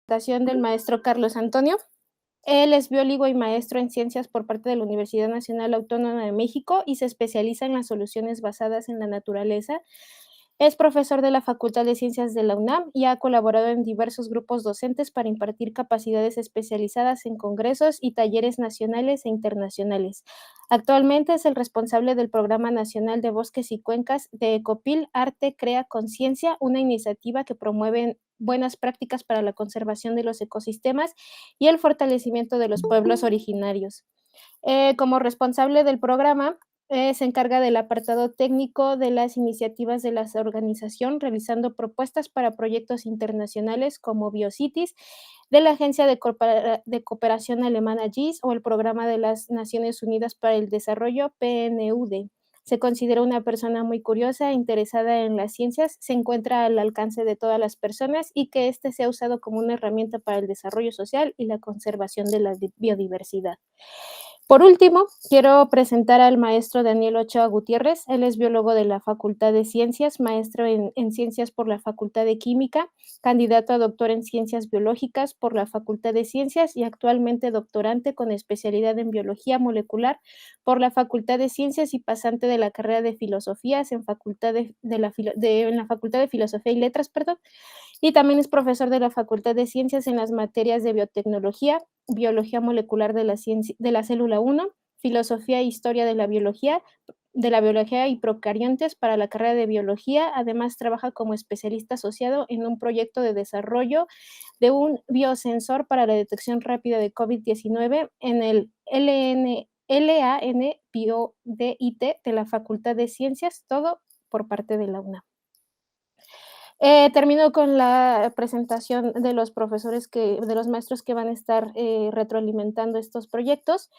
Presentación del maestro Carlos Antonio. Él es biólogo y maestro en ciencias por parte de la Universidad Nacional Autónoma de México y se especializa en las soluciones basadas en la naturaleza. Es profesor de la Facultad de Ciencias de la UNAM y ha colaborado en diversos grupos docentes para impartir capacidades especializadas en congresos y talleres nacionales e internacionales. Actualmente es el responsable del Programa Nacional de Bosques y Cuencas de Ecopil Arte Crea Conciencia, una iniciativa que promueve buenas prácticas para la conservación de los ecosistemas y el fortalecimiento de los pueblos originarios. Como responsable del programa, se encarga del apartado técnico de las iniciativas de la organización, realizando propuestas para proyectos internacionales como BioCities, de la Agencia de Cooperación Alemana GIS o el Programa de las Naciones Unidas para el Desarrollo PNUD. Se considera una persona muy curiosa e interesada en las ciencias, se encuentra al alcance de todas las personas y que este sea usado como una herramienta para el desarrollo social y la conservación de la biodiversidad. Por último, quiero presentar al maestro Daniel Ochoa Gutiérrez. Él es biólogo de la Facultad de Ciencias, maestro en Ciencias por la Facultad de Química, candidato a doctor en Ciencias Biológicas por la Facultad de Ciencias y actualmente doctorante con especialidad en Biología Molecular por la Facultad de Ciencias y pasante de la carrera de Filosofías en la Facultad de Filosofía y Letras, perdón, y también es profesor de la Facultad de Ciencias en las materias de biotecnología, biología molecular de la célula 1, filosofía e historia de la biología y procariontes para la carrera de biología. Además, trabaja como especialista asociado en un proyecto de desarrollo de un biosensor para la detección rápida de COVID-19 en el LAN BioDIT de la Facultad de Ciencias, todo por parte de la UNAM. Termino con la presentación de los de los maestros que van a estar retroalimentando estos proyectos.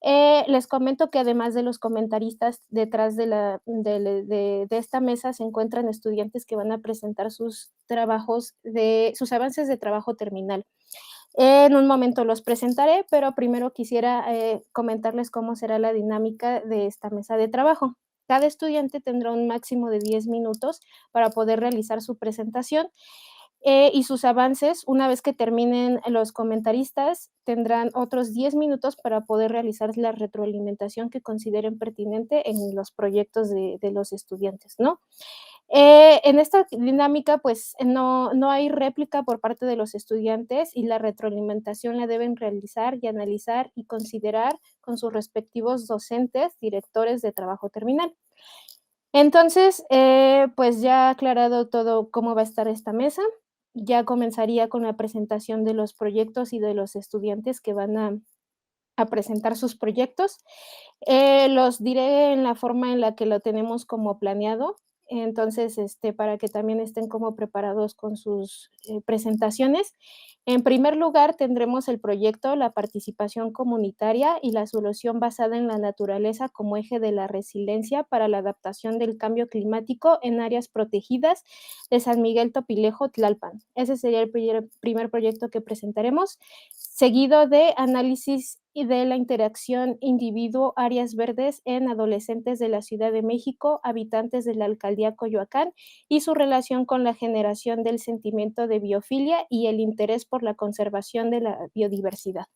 Les comento que además de los comentaristas, detrás de esta mesa se encuentran estudiantes que van a presentar sus avances de trabajo terminal. En un momento los presentaré, pero primero quisiera comentarles cómo será la dinámica de esta mesa de trabajo. Cada estudiante tendrá un máximo de 10 minutos para poder realizar su presentación y sus avances. Una vez que terminen los comentaristas, tendrán otros 10 minutos para poder realizar la retroalimentación que consideren pertinente en los proyectos de los estudiantes, ¿no? En esta dinámica, pues no hay réplica por parte de los estudiantes y la retroalimentación la deben realizar y analizar y considerar con sus respectivos docentes, directores de trabajo terminal. Entonces, pues ya aclarado todo cómo va a estar esta mesa, ya comenzaría con la presentación de los proyectos y de los estudiantes que van a presentar sus proyectos. Los diré en la forma en la que lo tenemos como planeado. Entonces, para que también estén como preparados con sus presentaciones. En primer lugar, tendremos el proyecto, la participación comunitaria y la solución basada en la naturaleza como eje de la resiliencia para la adaptación del cambio climático en áreas protegidas de San Miguel Topilejo, Tlalpan. Ese sería el primer proyecto que presentaremos, seguido de análisis y de la interacción individuo-áreas verdes en adolescentes de la Ciudad de México, habitantes de la alcaldía Coyoacán, y su relación con la generación del sentimiento de biofilia y el interés por la conservación de la biodiversidad.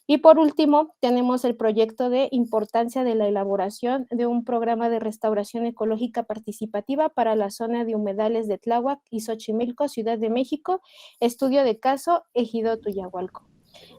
Y por último, tenemos el proyecto de importancia de la elaboración de un programa de restauración ecológica participativa para la zona de humedales de Tláhuac y Xochimilco, Ciudad de México, estudio de caso, Ejido Tuyahualco.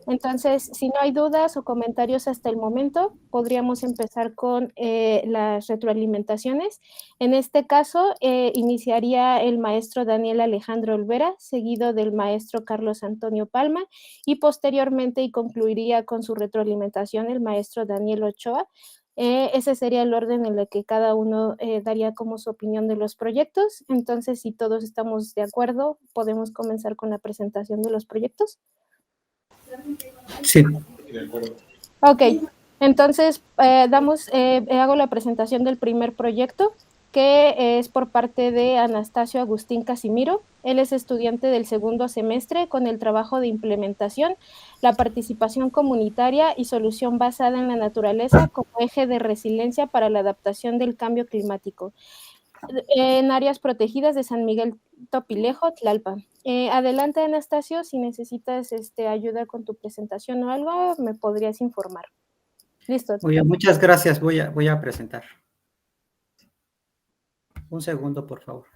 Entonces, si no hay dudas o comentarios hasta el momento, podríamos empezar con las retroalimentaciones. En este caso, iniciaría el maestro Daniel Alejandro Olvera, seguido del maestro Carlos Antonio Palma, y posteriormente y concluiría con su retroalimentación el maestro Daniel Ochoa. Ese sería el orden en el que cada uno daría como su opinión de los proyectos. Entonces, si todos estamos de acuerdo, podemos comenzar con la presentación de los proyectos. Sí. Ok, entonces hago la presentación del primer proyecto, que es por parte de Anastasio Agustín Casimiro. Él es estudiante del segundo semestre con el trabajo de implementación, la participación comunitaria y solución basada en la naturaleza como eje de resiliencia para la adaptación del cambio climático en áreas protegidas de San Miguel Topilejo, Tlalpan. Adelante, Anastasio, si necesitas ayuda con tu presentación o algo, me podrías informar. Listo. Muy bien, muchas gracias. Voy a presentar. Un segundo, por favor.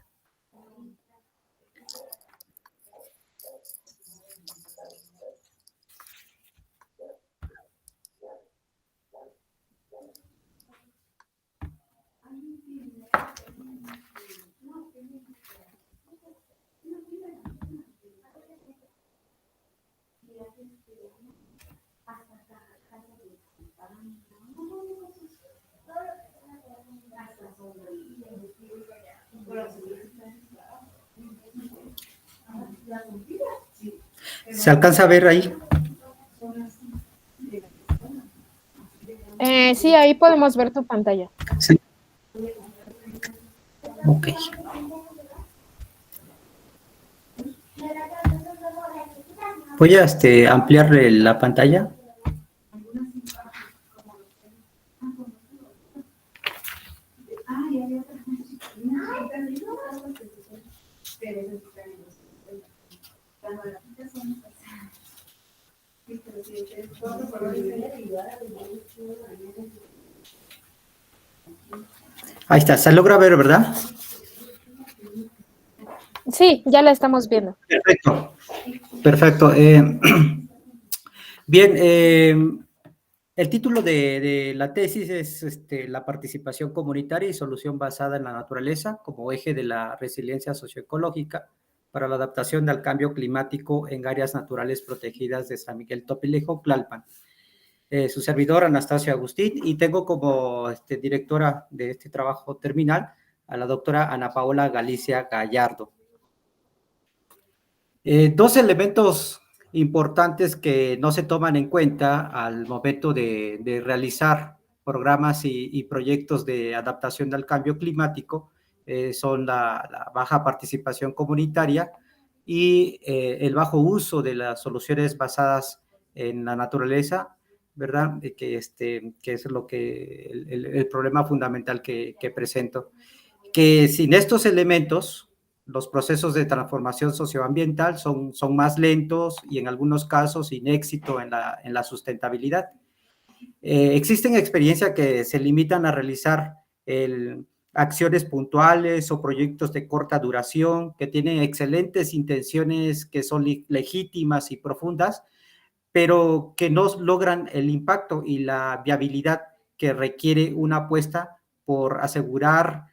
¿Se alcanza a ver ahí? Sí, ahí podemos ver tu pantalla. Sí. Ok. Voy a ampliarle la pantalla. Ahí está, se logra ver, ¿verdad? Sí, ya la estamos viendo. Perfecto, perfecto. Bien, el título de la tesis es la participación comunitaria y solución basada en la naturaleza como eje de la resiliencia socioecológica para la adaptación al cambio climático en áreas naturales protegidas de San Miguel Topilejo, Tlalpan. Su servidor, Anastasio Agustín, y tengo como directora de este trabajo terminal a la doctora Ana Paola Galicia Gallardo. Dos elementos importantes que no se toman en cuenta al momento de realizar programas y proyectos de adaptación al cambio climático son la baja participación comunitaria y el bajo uso de las soluciones basadas en la naturaleza, ¿verdad? Que es lo que el problema fundamental que presento. Que sin estos elementos, los procesos de transformación socioambiental son más lentos y en algunos casos sin éxito en la sustentabilidad. Existen experiencias que se limitan a realizar acciones puntuales o proyectos de corta duración que tienen excelentes intenciones que son legítimas y profundas, pero que no logran el impacto y la viabilidad que requiere una apuesta por asegurar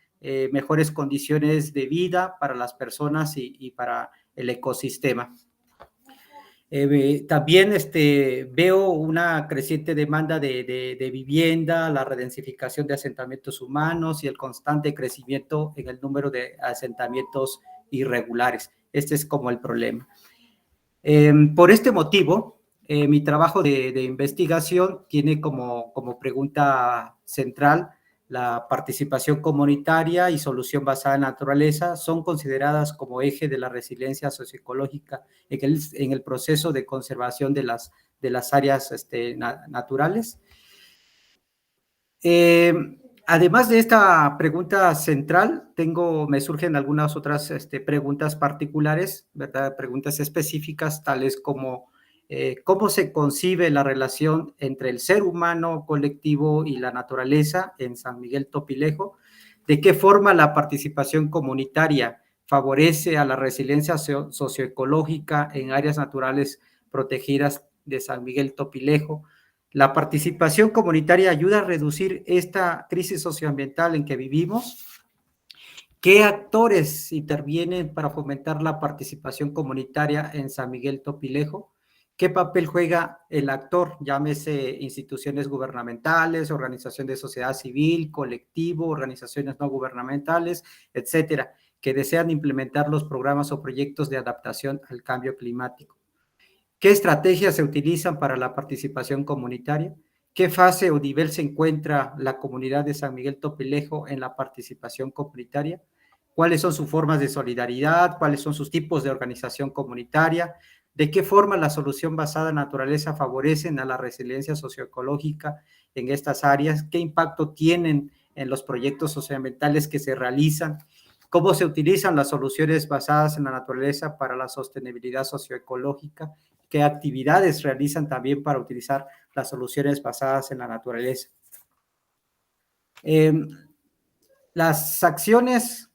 mejores condiciones de vida para las personas y para el ecosistema. También veo una creciente demanda de vivienda, la redensificación de asentamientos humanos y el constante crecimiento en el número de asentamientos irregulares. Este es como el problema. Por este motivo, mi trabajo de investigación tiene como pregunta central la participación comunitaria y solución basada en naturaleza son consideradas como eje de la resiliencia socioecológica en el proceso de conservación de las áreas naturales. Además de esta pregunta central, me surgen algunas otras preguntas particulares, ¿verdad? Preguntas específicas, tales como cómo se concibe la relación entre el ser humano colectivo y la naturaleza en San Miguel Topilejo, de qué forma la participación comunitaria favorece a la resiliencia socioecológica en áreas naturales protegidas de San Miguel Topilejo. La participación comunitaria ayuda a reducir esta crisis socioambiental en que vivimos. ¿Qué actores intervienen para fomentar la participación comunitaria en San Miguel Topilejo? ¿Qué papel juega el actor? Llámese instituciones gubernamentales, organización de sociedad civil, colectivo, organizaciones no gubernamentales, etcétera, que desean implementar los programas o proyectos de adaptación al cambio climático. ¿Qué estrategias se utilizan para la participación comunitaria? ¿Qué fase o nivel se encuentra la comunidad de San Miguel Topilejo en la participación comunitaria? ¿Cuáles son sus formas de solidaridad? ¿Cuáles son sus tipos de organización comunitaria? ¿De qué forma la solución basada en naturaleza favorecen a la resiliencia socioecológica en estas áreas? ¿Qué impacto tienen en los proyectos socioambientales que se realizan? cómo se utilizan las soluciones basadas en la naturaleza para la sostenibilidad socioecológica, qué actividades realizan también para utilizar las soluciones basadas en la naturaleza. Las acciones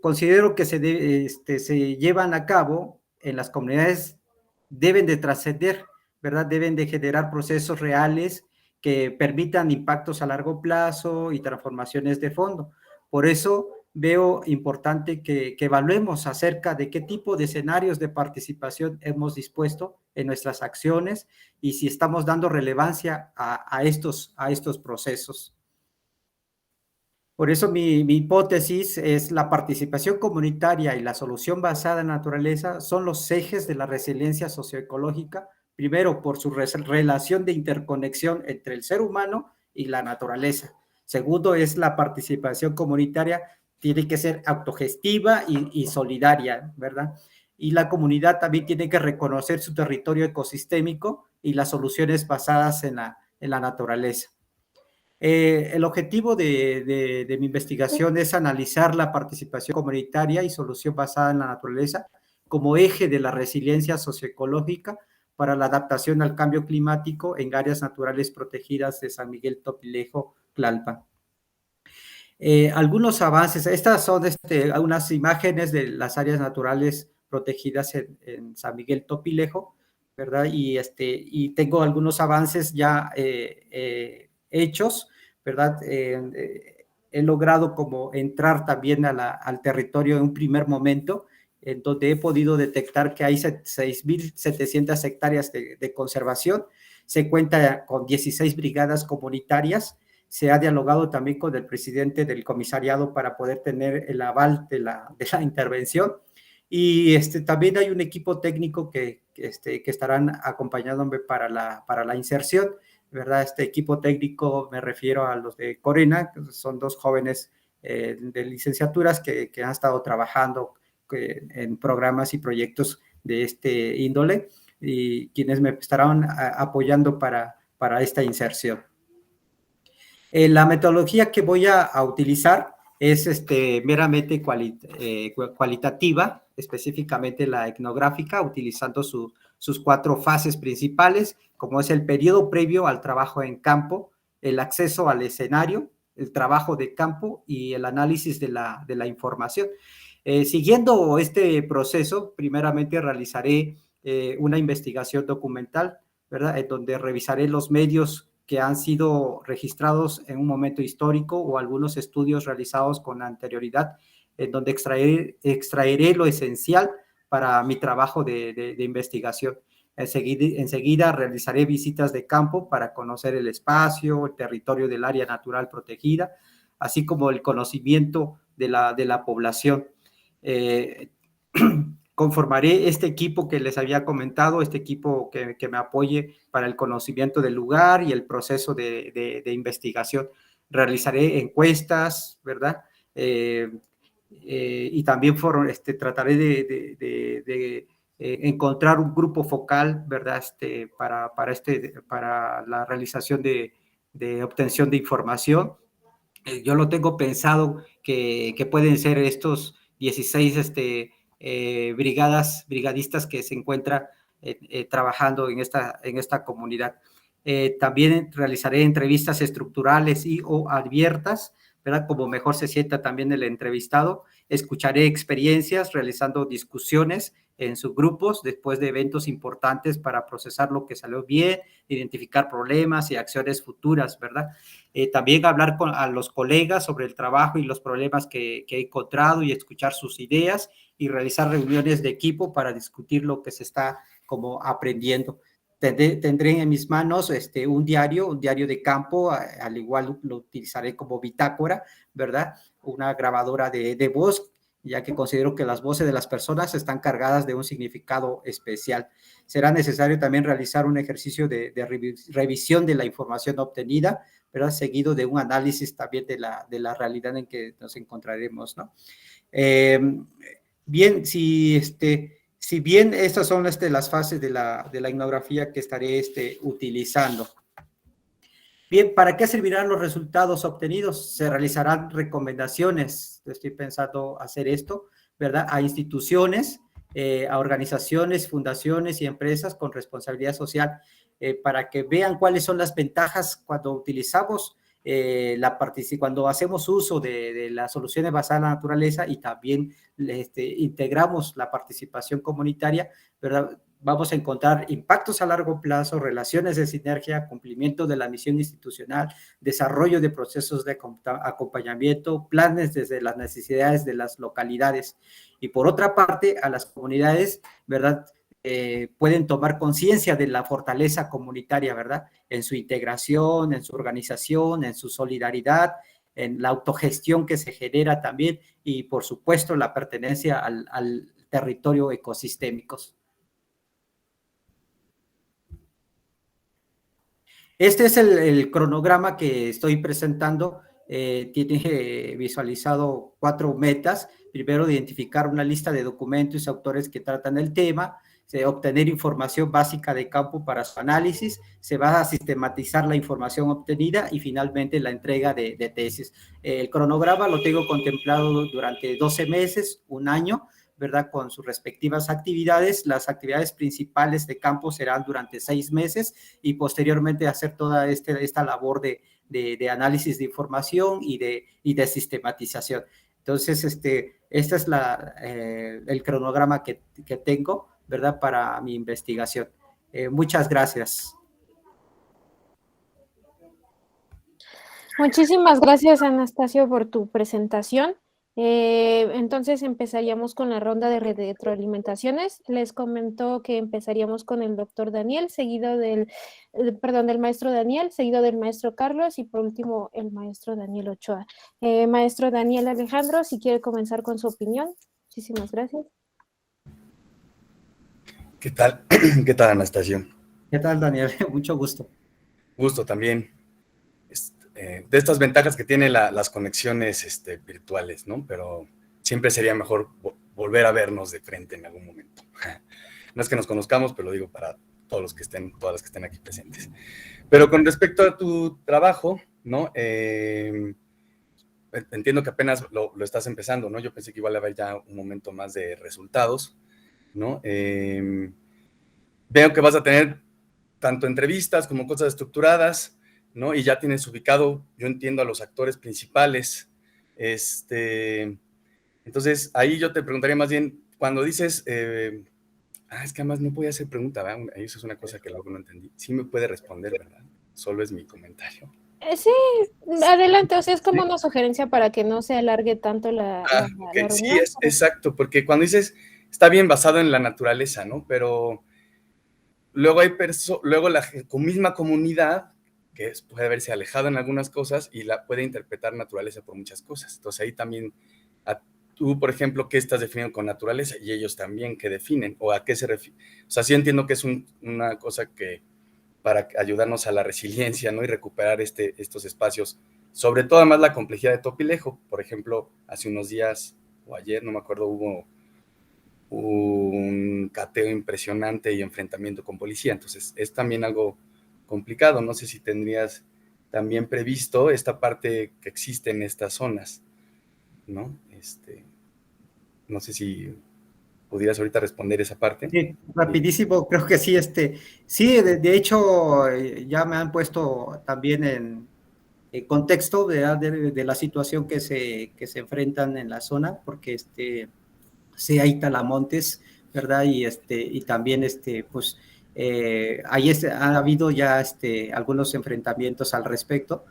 considero que se llevan a cabo en las comunidades deben de trascender, ¿verdad? Deben de generar procesos reales que permitan impactos a largo plazo y transformaciones de fondo. Por eso veo importante que evaluemos acerca de qué tipo de escenarios de participación hemos dispuesto en nuestras acciones y si estamos dando relevancia a estos procesos. Por eso mi hipótesis es la participación comunitaria y la solución basada en naturaleza son los ejes de la resiliencia socioecológica, primero por su relación de interconexión entre el ser humano y la naturaleza. Segundo es la participación comunitaria, tiene que ser autogestiva y solidaria, ¿verdad? Y la comunidad también tiene que reconocer su territorio ecosistémico y las soluciones basadas en la naturaleza. El objetivo de mi investigación es analizar la participación comunitaria y solución basada en la naturaleza como eje de la resiliencia socioecológica para la adaptación al cambio climático en áreas naturales protegidas de San Miguel Topilejo, Tlalpan. Algunos avances, estas son unas imágenes de las áreas naturales protegidas en San Miguel Topilejo, ¿verdad? Y tengo algunos avances ya hechos, ¿verdad? He logrado como entrar también al territorio en un primer momento, en donde he podido detectar que hay 6.700 hectáreas de conservación, se cuenta con 16 brigadas comunitarias, se ha dialogado también con el presidente del comisariado para poder tener el aval de la intervención, y también hay un equipo técnico que estarán acompañándome para la inserción, ¿verdad? Este equipo técnico me refiero a los de Corena, que son dos jóvenes de licenciaturas que han estado trabajando en programas y proyectos de este índole y quienes me estarán apoyando para esta inserción. La metodología que voy a utilizar es meramente cualitativa, específicamente la etnográfica, utilizando sus 4 fases principales, como es el periodo previo al trabajo en campo, el acceso al escenario, el trabajo de campo y el análisis de la información. Siguiendo este proceso, primeramente realizaré una investigación documental, ¿verdad? En donde revisaré los medios que han sido registrados en un momento histórico o algunos estudios realizados con anterioridad, en donde extraeré lo esencial para mi trabajo de investigación. Enseguida realizaré visitas de campo para conocer el espacio, el territorio del área natural protegida, así como el conocimiento de la población. Conformaré este equipo que les había comentado, este equipo que me apoye para el conocimiento del lugar y el proceso de investigación. Realizaré encuestas, ¿verdad? Y también trataré de encontrar un grupo focal, ¿verdad? Para la realización de obtención de información. Yo lo tengo pensado que pueden ser estos 16 brigadistas que se encuentran trabajando en esta comunidad. También realizaré entrevistas estructurales o abiertas, ¿verdad? Como mejor se sienta también el entrevistado. Escucharé experiencias realizando discusiones en subgrupos después de eventos importantes para procesar lo que salió bien, identificar problemas y acciones futuras, ¿verdad? También hablar a los colegas sobre el trabajo y los problemas que he encontrado y escuchar sus ideas y realizar reuniones de equipo para discutir lo que se está como aprendiendo. Tendré en mis manos un diario de campo, al igual lo utilizaré como bitácora, ¿verdad? Una grabadora de voz, ya que considero que las voces de las personas están cargadas de un significado especial. Será necesario también realizar un ejercicio de revisión de la información obtenida, ¿verdad? Seguido de un análisis también de la realidad en que nos encontraremos, ¿no? Bien, si bien estas son las fases de la etnografía que estaré utilizando, Bien, ¿para qué servirán los resultados obtenidos? Se realizarán recomendaciones, estoy pensando hacer esto, ¿verdad? A instituciones, a organizaciones, fundaciones y empresas con responsabilidad social, para que vean cuáles son las ventajas cuando utilizamos cuando hacemos uso de las soluciones basadas en la naturaleza y también integramos la participación comunitaria, ¿verdad? Vamos a encontrar impactos a largo plazo, relaciones de sinergia, cumplimiento de la misión institucional, desarrollo de procesos de acompañamiento, planes desde las necesidades de las localidades. Y por otra parte, a las comunidades, ¿verdad? Pueden tomar conciencia de la fortaleza comunitaria, ¿verdad? En su integración, en su organización, en su solidaridad, en la autogestión que se genera también y, por supuesto, la pertenencia al territorio ecosistémicos. Este es el cronograma que estoy presentando. Tiene visualizado 4 metas. Primero, identificar una lista de documentos y autores que tratan el tema, obtener información básica de campo para su análisis, se va a sistematizar la información obtenida y finalmente la entrega de tesis. El cronograma lo tengo contemplado durante 12 meses, un año, ¿verdad? Con sus respectivas actividades. Las actividades principales de campo serán durante 6 meses y posteriormente hacer toda esta labor de análisis de información y de sistematización. Entonces, este es el cronograma que tengo, ¿verdad? Para mi investigación. Muchas gracias. Muchísimas gracias, Anastasio, por tu presentación. Entonces empezaríamos con la ronda de retroalimentaciones. Les comento que empezaríamos con el doctor Daniel, seguido del maestro Daniel, seguido del maestro Carlos y por último el maestro Daniel Ochoa. Maestro Daniel Alejandro, si quiere comenzar con su opinión. Muchísimas gracias. ¿Qué tal? ¿Qué tal, Anastasio? ¿Qué tal, Daniel? Mucho gusto. Gusto también. De estas ventajas que tienen las conexiones virtuales, ¿no? Pero siempre sería mejor volver a vernos de frente en algún momento. No es que nos conozcamos, pero lo digo para todos los que estén, todas las que estén aquí presentes. Pero con respecto a tu trabajo, ¿no? Entiendo que apenas lo estás empezando, ¿no? Yo pensé que iba a haber ya un momento más de resultados, ¿no? Veo que vas a tener tanto entrevistas como cosas estructuradas, ¿no? Y ya tienes ubicado, yo entiendo, a los actores principales. Entonces, ahí yo te preguntaría más bien, cuando dices, es que además no podía hacer pregunta, ¿verdad? Eso es una cosa que luego no entendí. Sí me puede responder, ¿verdad? Solo es mi comentario. Sí, adelante, o sea, es como una sugerencia para que no se alargue tanto la Okay. reunión. Sí, es exacto, porque cuando dices, está bien basado en la naturaleza, ¿no? Pero luego hay luego la misma comunidad que puede haberse alejado en algunas cosas y la puede interpretar naturaleza por muchas cosas. Entonces ahí también, tú, por ejemplo, ¿qué estás definiendo con naturaleza? Y ellos también, ¿qué definen? ¿O a qué se refiere? O sea, sí entiendo que es una cosa que para ayudarnos a la resiliencia, ¿no? Y recuperar estos espacios, sobre todo además la complejidad de Topilejo. Por ejemplo, hace unos días, o ayer, no me acuerdo, hubo un cateo impresionante y enfrentamiento con policía. Entonces, es también algo complicado. No sé si tendrías también previsto esta parte que existe en estas zonas, ¿no? No sé si pudieras ahorita responder esa parte. Sí, rapidísimo, creo que sí, sí, de hecho, ya me han puesto también en contexto de la situación que se enfrentan en la zona, porque sí hay talamontes, ¿verdad? Y también, pues, ahí ha habido ya algunos enfrentamientos al respecto.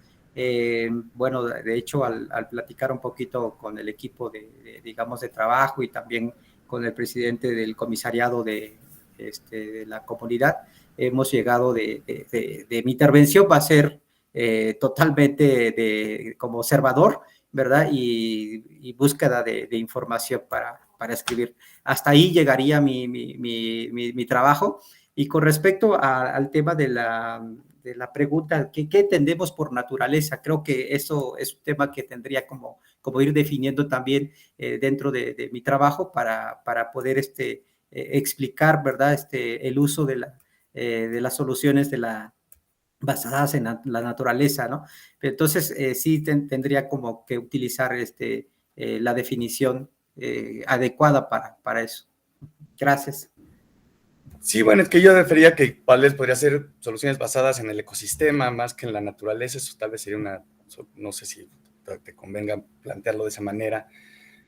Bueno, de hecho, al platicar un poquito con el equipo digamos, de trabajo y también con el presidente del comisariado de la comunidad, hemos llegado de mi intervención va a ser totalmente como observador, ¿verdad? Y búsqueda de información para escribir. Hasta ahí llegaría mi trabajo. Y con respecto al tema de la pregunta, ¿qué entendemos por naturaleza? Creo que eso es un tema que tendría como ir definiendo también dentro de mi trabajo para poder explicar, ¿verdad? El uso de las soluciones de la basadas en la naturaleza, ¿no? Entonces, sí tendría como que utilizar la definición adecuada para eso. Gracias. Sí, bueno, es que yo refería que tal vez podría ser soluciones basadas en el ecosistema más que en la naturaleza. Eso tal vez sería no sé si te convenga plantearlo de esa manera,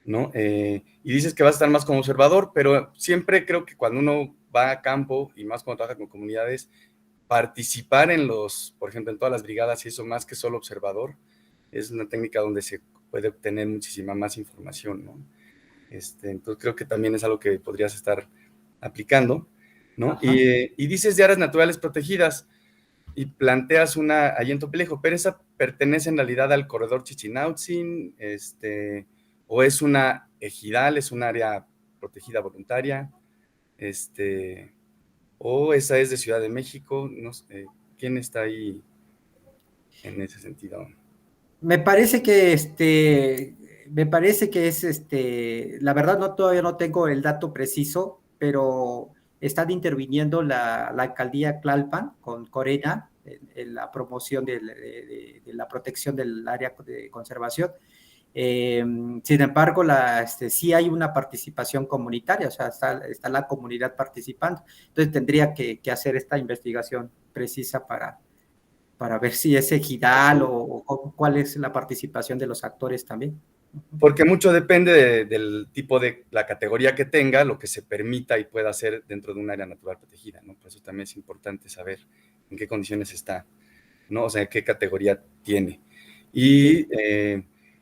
¿no? Y dices que vas a estar más como observador, pero siempre creo que cuando uno va a campo y más cuando trabaja con comunidades, participar por ejemplo, en todas las brigadas y eso más que solo observador, es una técnica donde se puede obtener muchísima más información, ¿no? Entonces creo que también es algo que podrías estar aplicando, ¿no? Y dices de áreas naturales protegidas y planteas una allí en Topelejo, pero esa pertenece en realidad al corredor Chichinautzin, o es una ejidal, es un área protegida voluntaria, o esa es de Ciudad de México, no sé, ¿quién está ahí en ese sentido? Me parece que es la verdad todavía no tengo el dato preciso, pero están interviniendo la alcaldía Tlalpan con Corena en la promoción de la protección del área de conservación. Sin embargo, sí hay una participación comunitaria, o sea, está la comunidad participando. Entonces tendría que hacer esta investigación precisa para ver si es ejidal o cuál es la participación de los actores también. Porque mucho depende del tipo de la categoría que tenga, lo que se permita y pueda hacer dentro de un área natural protegida, ¿no? Por eso también es importante saber en qué condiciones está, ¿no? O sea, qué categoría tiene. Y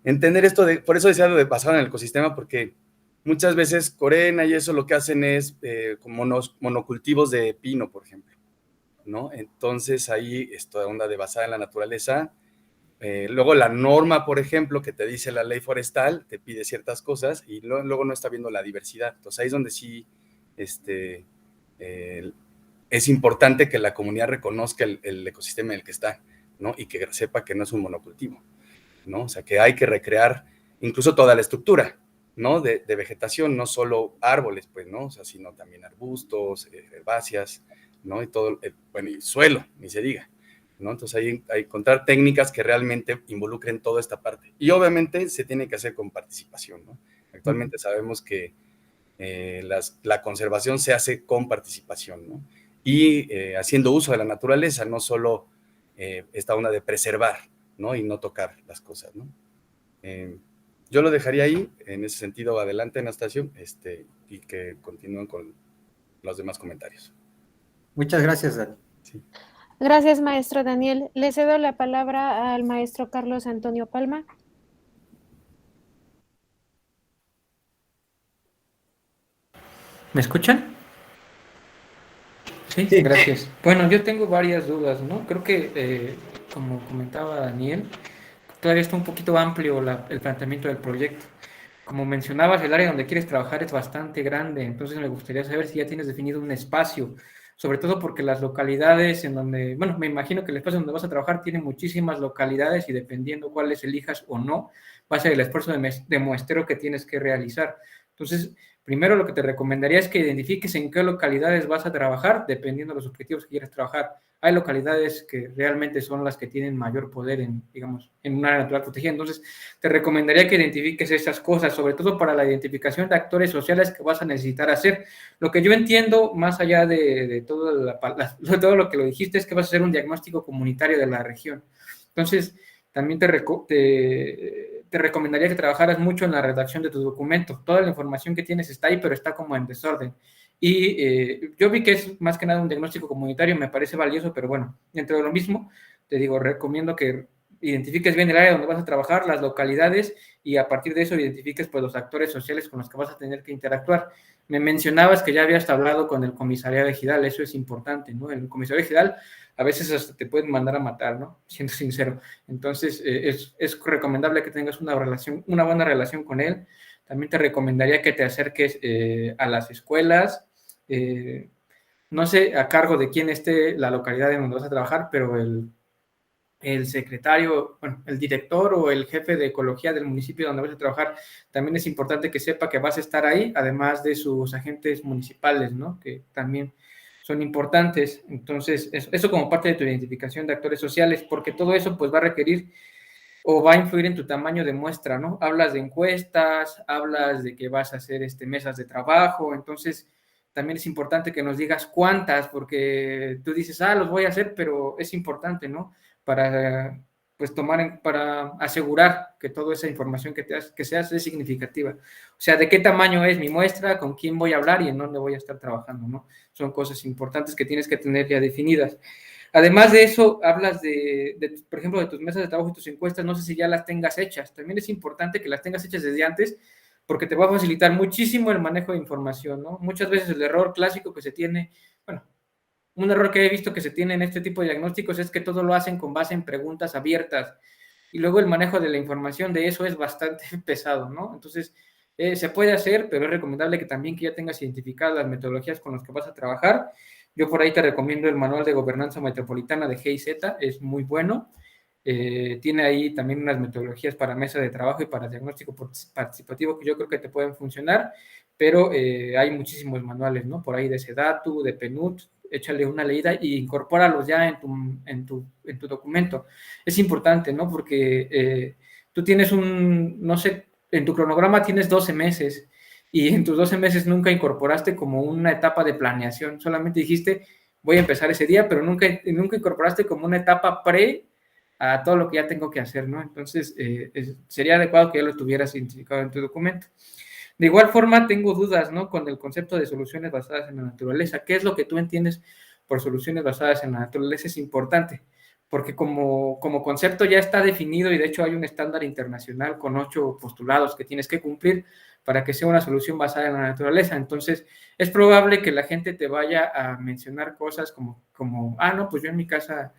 entender esto por eso decía lo de pasar en el ecosistema, porque muchas veces Corena y eso lo que hacen es como monocultivos de pino, por ejemplo, ¿no? Entonces ahí esta onda de basada en la naturaleza. Luego la norma, por ejemplo, que te dice la ley forestal, te pide ciertas cosas y luego no está viendo la diversidad. Entonces ahí es donde sí es importante que la comunidad reconozca el ecosistema en el que está, ¿no? Y que sepa que no es un monocultivo, ¿no? O sea, que hay que recrear incluso toda la estructura, ¿no? De vegetación, no solo árboles, pues, ¿no? O sea, sino también arbustos, herbáceas, ¿no? Y todo, bueno, y suelo, ni se diga, ¿no? Entonces hay encontrar técnicas que realmente involucren toda esta parte. Y obviamente se tiene que hacer con participación, ¿no? Actualmente sabemos que la conservación se hace con participación, ¿no? Y haciendo uso de la naturaleza, no solo esta onda de preservar, ¿no? Y no tocar las cosas, ¿no? Yo lo dejaría ahí, en ese sentido, adelante, Anastasio, y que continúen con los demás comentarios. Muchas gracias, Dani. Sí. Gracias, maestro Daniel. Le cedo la palabra al maestro Carlos Antonio Palma. ¿Me escuchan? Sí, gracias. Bueno, yo tengo varias dudas, ¿no? Creo que, como comentaba Daniel, todavía está un poquito amplio el planteamiento del proyecto. Como mencionabas, el área donde quieres trabajar es bastante grande, entonces me gustaría saber si ya tienes definido un espacio, sobre todo porque las localidades en donde, bueno, me imagino que el espacio donde vas a trabajar tiene muchísimas localidades y dependiendo cuáles elijas o no, va a ser el esfuerzo de muestreo que tienes que realizar. Entonces, primero lo que te recomendaría es que identifiques en qué localidades vas a trabajar, dependiendo de los objetivos que quieras trabajar. Hay localidades que realmente son las que tienen mayor poder digamos, en un área natural protegida. Entonces, te recomendaría que identifiques esas cosas, sobre todo para la identificación de actores sociales que vas a necesitar hacer. Lo que yo entiendo, más allá de todo lo que lo dijiste, es que vas a hacer un diagnóstico comunitario de la región. Entonces, también te recomendaría que trabajaras mucho en la redacción de tu documento. Toda la información que tienes está ahí, pero está como en desorden. Y yo vi que es más que nada un diagnóstico comunitario, me parece valioso, pero bueno, dentro de lo mismo, te digo, recomiendo que identifiques bien el área donde vas a trabajar, las localidades, y a partir de eso identifiques pues los actores sociales con los que vas a tener que interactuar. Me mencionabas que ya habías hablado con el comisariado ejidal, eso es importante, ¿no? El comisariado ejidal a veces hasta te pueden mandar a matar, ¿no? Siendo sincero. Entonces, es recomendable que tengas una buena relación con él. También te recomendaría que te acerques a las escuelas, no sé a cargo de quién esté la localidad en donde vas a trabajar, pero el secretario, bueno, el director o el jefe de ecología del municipio donde vas a trabajar, también es importante que sepa que vas a estar ahí, además de sus agentes municipales, ¿no? Que también son importantes. Entonces, eso como parte de tu identificación de actores sociales, porque todo eso pues va a requerir o va a influir en tu tamaño de muestra, ¿no? Hablas de encuestas, hablas de que vas a hacer mesas de trabajo, entonces también es importante que nos digas cuántas, porque tú dices, los voy a hacer, pero es importante, ¿no? Para pues para asegurar que toda esa información que se hace es significativa. O sea, de qué tamaño es mi muestra, con quién voy a hablar y en dónde voy a estar trabajando, ¿no? Son cosas importantes que tienes que tener ya definidas. Además de eso, hablas por ejemplo, de tus mesas de trabajo y tus encuestas, no sé si ya las tengas hechas. También es importante que las tengas hechas desde antes, porque te va a facilitar muchísimo el manejo de información, ¿no? Muchas veces el error clásico que se tiene, bueno, un error que he visto que se tiene en este tipo de diagnósticos es que todo lo hacen con base en preguntas abiertas y luego el manejo de la información de eso es bastante pesado, ¿no? Entonces, se puede hacer, pero es recomendable que también que ya tengas identificadas las metodologías con las que vas a trabajar. Yo por ahí te recomiendo el Manual de Gobernanza Metropolitana de GIZ, es muy bueno. Tiene ahí también unas metodologías para mesa de trabajo y para diagnóstico participativo que yo creo que te pueden funcionar, pero hay muchísimos manuales, ¿no? Por ahí de SEDATU, de PNUD, échale una leída y incorpóralos ya en tu documento. Es importante, ¿no? Porque tú tienes no sé, en tu cronograma tienes 12 meses y en tus 12 meses nunca incorporaste como una etapa de planeación, solamente dijiste, voy a empezar ese día, pero nunca incorporaste como una etapa a todo lo que ya tengo que hacer, ¿no? Entonces, sería adecuado que ya lo tuvieras identificado en tu documento. De igual forma, tengo dudas, ¿no? Con el concepto de soluciones basadas en la naturaleza. ¿Qué es lo que tú entiendes por soluciones basadas en la naturaleza? Es importante, porque como concepto ya está definido y de hecho hay un estándar internacional con 8 postulados que tienes que cumplir para que sea una solución basada en la naturaleza. Entonces, es probable que la gente te vaya a mencionar cosas como no, pues yo en mi casa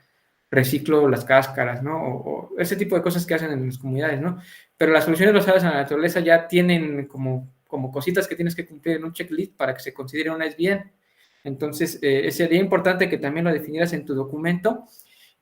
reciclo las cáscaras, ¿no? O ese tipo de cosas que hacen en las comunidades, ¿no? Pero las soluciones basadas en la naturaleza ya tienen como cositas que tienes que cumplir en un checklist para que se considere una bien. Entonces, sería importante que también lo definieras en tu documento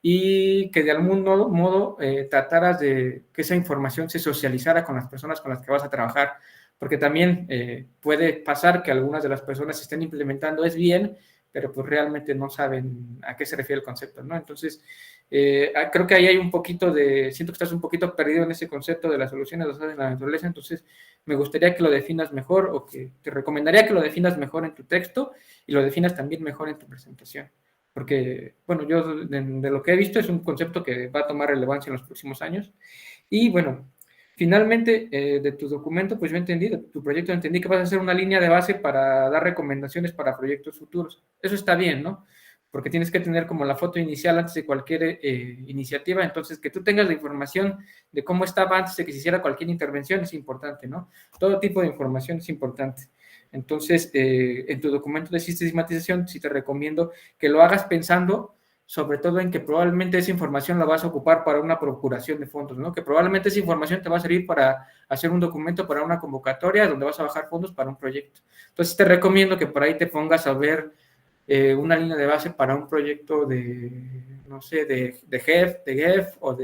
y que de algún modo trataras de que esa información se socializara con las personas con las que vas a trabajar, porque también puede pasar que algunas de las personas estén implementando bien, pero pues realmente no saben a qué se refiere el concepto, ¿no? Entonces, creo que ahí hay siento que estás un poquito perdido en ese concepto de las soluciones basadas en la naturaleza, entonces me gustaría que lo definas mejor o que te recomendaría que lo definas mejor en tu texto y lo definas también mejor en tu presentación, porque, bueno, yo de lo que he visto es un concepto que va a tomar relevancia en los próximos años y, bueno, finalmente, de tu documento, pues yo entendí, de tu proyecto entendí que vas a hacer una línea de base para dar recomendaciones para proyectos futuros. Eso está bien, ¿no? Porque tienes que tener como la foto inicial antes de cualquier iniciativa, entonces que tú tengas la información de cómo estaba antes de que se hiciera cualquier intervención es importante, ¿no? Todo tipo de información es importante. Entonces, en tu documento de sistematización, sí te recomiendo que lo hagas pensando sobre todo en que probablemente esa información la vas a ocupar para una procuración de fondos, ¿no? Que probablemente esa información te va a servir para hacer un documento para una convocatoria donde vas a bajar fondos para un proyecto. Entonces te recomiendo que por ahí te pongas a ver una línea de base para un proyecto no sé, de GEF o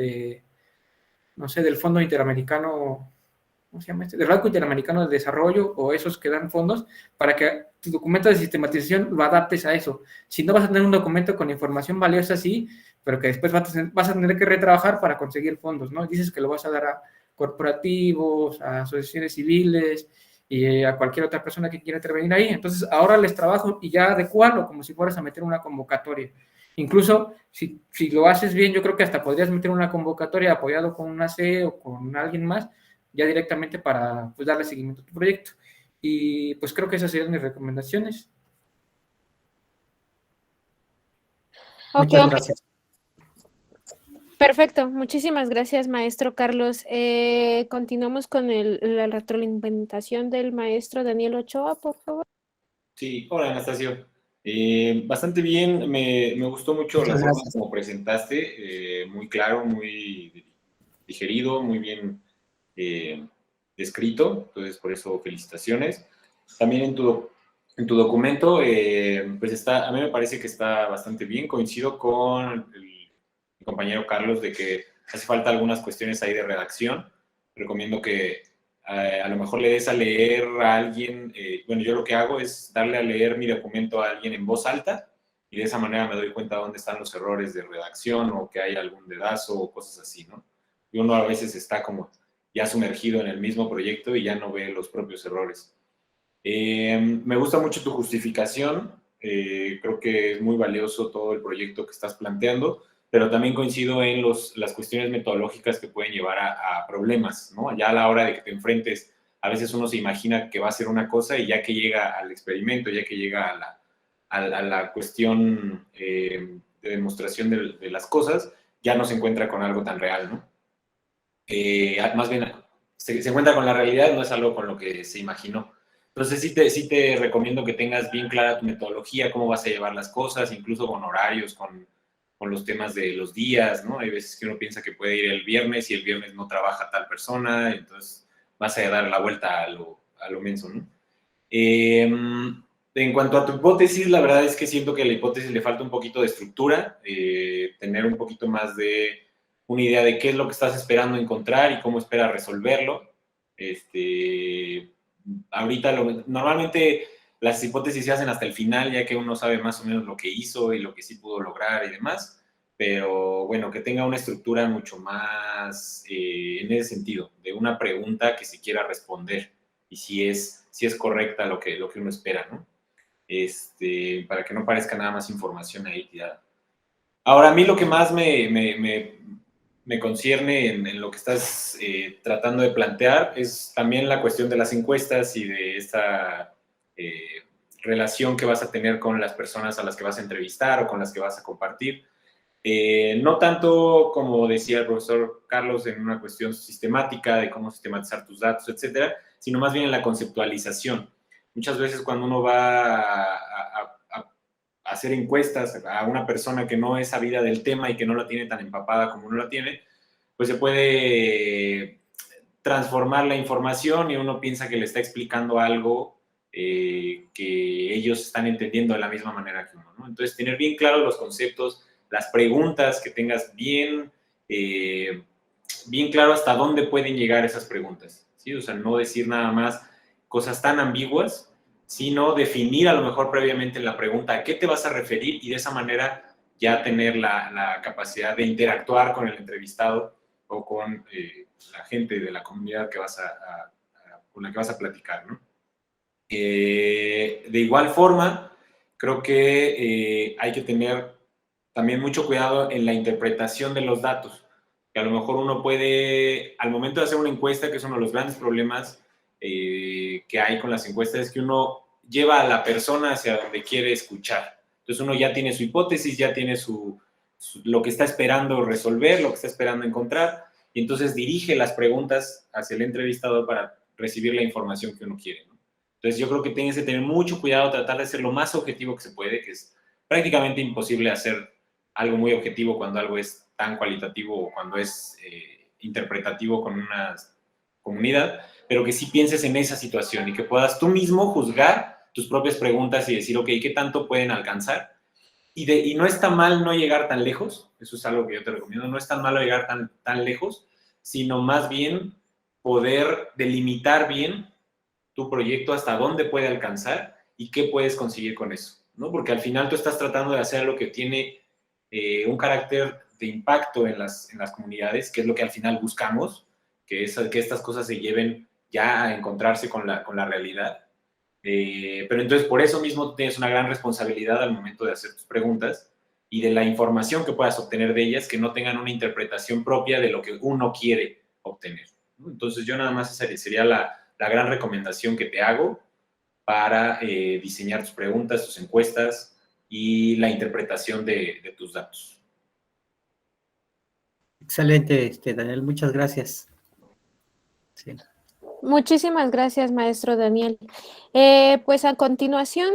no sé, del Fondo Interamericano, ¿cómo se llama del Banco Interamericano de Desarrollo o esos que dan fondos, para que tu documento de sistematización lo adaptes a eso. Si no, vas a tener un documento con información valiosa, sí, pero que después vas a tener que retrabajar para conseguir fondos, ¿no? Dices que lo vas a dar a corporativos, a asociaciones civiles y a cualquier otra persona que quiera intervenir ahí. Entonces, ahora les trabajo y ya adecuarlo como si fueras a meter una convocatoria. Incluso, si lo haces bien, yo creo que hasta podrías meter una convocatoria apoyado con una C o con alguien más, ya directamente para pues, darle seguimiento a tu proyecto. Y pues creo que esas serían mis recomendaciones. Muchas gracias. Perfecto, muchísimas gracias, maestro Carlos. Continuamos con la retroalimentación del maestro Daniel Ochoa, por favor. Sí, hola Anastasio. Bastante bien, me gustó mucho la forma como presentaste, muy claro, muy digerido, muy bien descrito, entonces por eso felicitaciones. También en tu documento, pues a mí me parece que está bastante bien, coincido con mi compañero Carlos de que hace falta algunas cuestiones ahí de redacción. Recomiendo que a lo mejor le des a leer a alguien, bueno, yo lo que hago es darle a leer mi documento a alguien en voz alta y de esa manera me doy cuenta dónde están los errores de redacción o que hay algún dedazo o cosas así, ¿no? Y uno a veces está como ya sumergido en el mismo proyecto y ya no ve los propios errores. Me gusta mucho tu justificación, creo que es muy valioso todo el proyecto que estás planteando, pero también coincido en las cuestiones metodológicas que pueden llevar a problemas, ¿no? Ya a la hora de que te enfrentes, a veces uno se imagina que va a ser una cosa y ya que llega al experimento, ya que llega a la cuestión de demostración de las cosas, ya no se encuentra con algo tan real, ¿no? Más bien se encuentra con la realidad, no es algo con lo que se imaginó. Entonces sí te recomiendo que tengas bien clara tu metodología, cómo vas a llevar las cosas, incluso con horarios, con los temas de los días, ¿no? Hay veces que uno piensa que puede ir el viernes y el viernes no trabaja tal persona, entonces vas a dar la vuelta a lo menso, ¿no? En cuanto a tu hipótesis, la verdad es que siento que a la hipótesis le falta un poquito de estructura, tener un poquito más de una idea de qué es lo que estás esperando encontrar y cómo esperas resolverlo. Ahorita, normalmente las hipótesis se hacen hasta el final, ya que uno sabe más o menos lo que hizo y lo que sí pudo lograr y demás, pero bueno, que tenga una estructura mucho más en ese sentido, de una pregunta que se quiera responder y si es correcta lo que uno espera, ¿no? Para que no parezca nada más información ahí tirada. Ahora, a mí lo que más me concierne en lo que estás tratando de plantear es también la cuestión de las encuestas y de esta relación que vas a tener con las personas a las que vas a entrevistar o con las que vas a compartir. No tanto, como decía el profesor Carlos, en una cuestión sistemática de cómo sistematizar tus datos, etcétera, sino más bien en la conceptualización. Muchas veces cuando uno va a hacer encuestas a una persona que no es sabida del tema y que no la tiene tan empapada como uno la tiene, pues se puede transformar la información y uno piensa que le está explicando algo que ellos están entendiendo de la misma manera que uno, ¿no? Entonces, tener bien claros los conceptos, las preguntas, que tengas bien claro hasta dónde pueden llegar esas preguntas, ¿sí? O sea, no decir nada más cosas tan ambiguas, sino definir a lo mejor previamente en la pregunta a qué te vas a referir y de esa manera ya tener la capacidad de interactuar con el entrevistado o con la gente de la comunidad que con la que vas a platicar, ¿no? De igual forma, creo que hay que tener también mucho cuidado en la interpretación de los datos, que a lo mejor uno puede, al momento de hacer una encuesta, que es uno de los grandes problemas que hay con las encuestas, es que uno lleva a la persona hacia donde quiere escuchar. Entonces uno ya tiene su hipótesis, ya tiene lo que está esperando resolver, lo que está esperando encontrar, y entonces dirige las preguntas hacia el entrevistador para recibir la información que uno quiere, ¿no? Entonces yo creo que tienes que tener mucho cuidado, tratar de ser lo más objetivo que se puede, que es prácticamente imposible hacer algo muy objetivo cuando algo es tan cualitativo o cuando es interpretativo con una comunidad, pero que sí pienses en esa situación y que puedas tú mismo juzgar tus propias preguntas y decir, ok, ¿qué tanto pueden alcanzar? Y no está mal no llegar tan lejos, eso es algo que yo te recomiendo, no es tan malo llegar tan lejos, sino más bien poder delimitar bien tu proyecto hasta dónde puede alcanzar y qué puedes conseguir con eso, ¿no? Porque al final tú estás tratando de hacer algo que tiene un carácter de impacto en las comunidades, que es lo que al final buscamos, que estas cosas se lleven ya a encontrarse con la realidad. Pero entonces por eso mismo tienes una gran responsabilidad al momento de hacer tus preguntas y de la información que puedas obtener de ellas, que no tengan una interpretación propia de lo que uno quiere obtener, ¿no? Entonces yo nada más esa sería la gran recomendación que te hago para diseñar tus preguntas, tus encuestas y la interpretación de tus datos. Excelente, Daniel, muchas gracias. Sí. Muchísimas gracias, maestro Daniel. Pues a continuación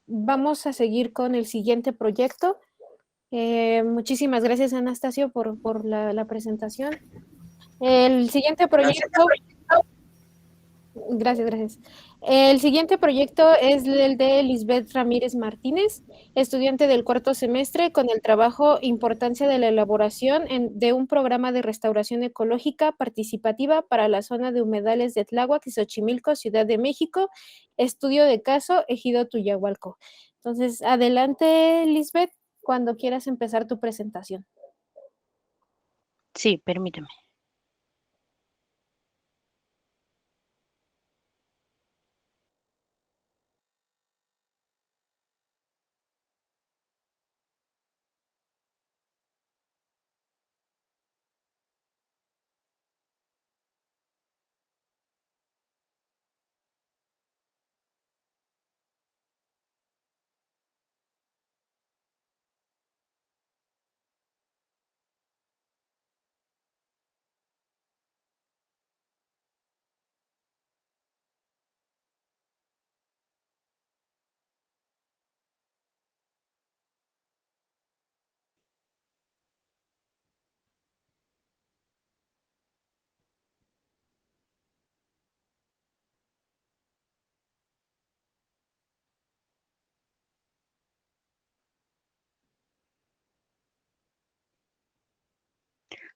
vamos a seguir con el siguiente proyecto. Muchísimas gracias, Anastasio, por la presentación. El siguiente proyecto... Gracias. El siguiente proyecto es el de Lisbeth Ramírez Martínez, estudiante del cuarto semestre, con el trabajo Importancia de la elaboración de un programa de restauración ecológica participativa para la zona de humedales de Tláhuac y Xochimilco, Ciudad de México, estudio de caso, Ejido Tuyahualco. Entonces, adelante, Lisbeth, cuando quieras empezar tu presentación. Sí, permíteme.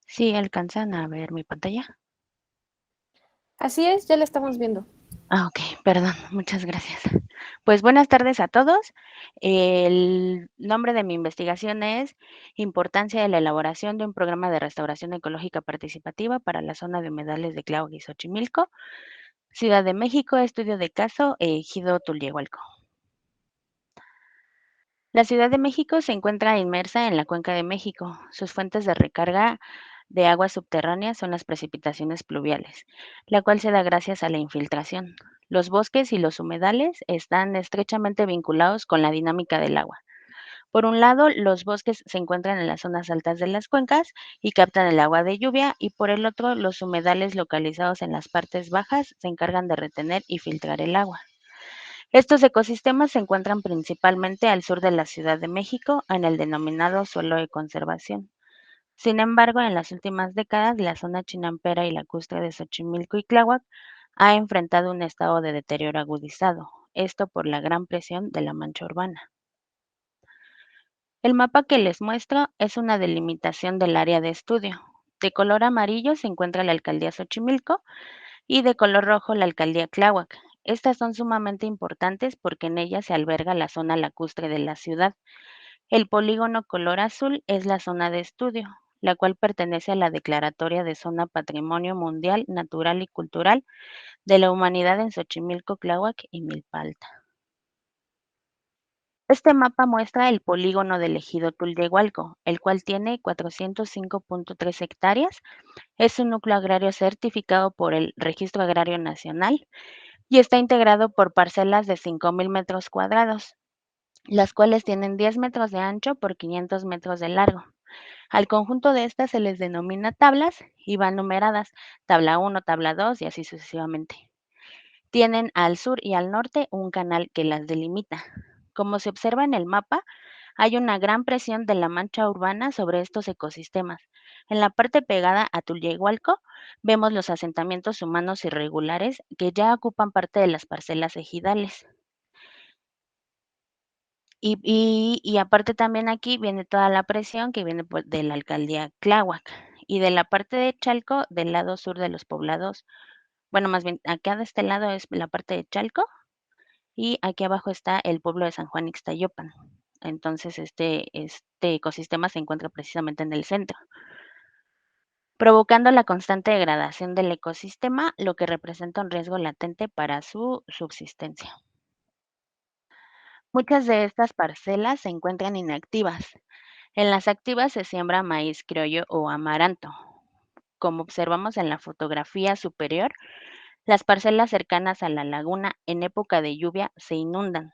¿Sí alcanzan a ver mi pantalla? Así es, ya la estamos viendo. Ok, perdón, muchas gracias. Pues buenas tardes a todos. El nombre de mi investigación es Importancia de la elaboración de un programa de restauración ecológica participativa para la zona de humedales de Tláhuac y Xochimilco, Ciudad de México, estudio de caso, Ejido Tulyehualco. La Ciudad de México se encuentra inmersa en la Cuenca de México. Sus fuentes de recarga de aguas subterráneas son las precipitaciones pluviales, la cual se da gracias a la infiltración. Los bosques y los humedales están estrechamente vinculados con la dinámica del agua. Por un lado, los bosques se encuentran en las zonas altas de las cuencas y captan el agua de lluvia, y por el otro, los humedales localizados en las partes bajas se encargan de retener y filtrar el agua. Estos ecosistemas se encuentran principalmente al sur de la Ciudad de México, en el denominado suelo de conservación. Sin embargo, en las últimas décadas, la zona chinampera y lacustre de Xochimilco y Tláhuac ha enfrentado un estado de deterioro agudizado, esto por la gran presión de la mancha urbana. El mapa que les muestro es una delimitación del área de estudio. De color amarillo se encuentra la alcaldía Xochimilco y de color rojo la alcaldía Tláhuac. Estas son sumamente importantes porque en ellas se alberga la zona lacustre de la ciudad. El polígono color azul es la zona de estudio, la cual pertenece a la Declaratoria de Zona Patrimonio Mundial Natural y Cultural de la Humanidad en Xochimilco, Tláhuac y Milpa Alta. Este mapa muestra el polígono del ejido Tulyehualco, el cual tiene 405.3 hectáreas. Es un núcleo agrario certificado por el Registro Agrario Nacional y está integrado por parcelas de 5,000 metros cuadrados, las cuales tienen 10 metros de ancho por 500 metros de largo. Al conjunto de estas se les denomina tablas y van numeradas, tabla 1, tabla 2 y así sucesivamente. Tienen al sur y al norte un canal que las delimita. Como se observa en el mapa, hay una gran presión de la mancha urbana sobre estos ecosistemas. En la parte pegada a Tulyehualco vemos los asentamientos humanos irregulares que ya ocupan parte de las parcelas ejidales. Y aparte también aquí viene toda la presión que viene de la alcaldía Tláhuac. Y de la parte de Chalco, del lado sur de los poblados, bueno, más bien acá de este lado es la parte de Chalco y aquí abajo está el pueblo de San Juan Ixtayopan. Entonces este ecosistema se encuentra precisamente en el centro, provocando la constante degradación del ecosistema, lo que representa un riesgo latente para su subsistencia. Muchas de estas parcelas se encuentran inactivas. En las activas se siembra maíz criollo o amaranto. Como observamos en la fotografía superior, las parcelas cercanas a la laguna en época de lluvia se inundan.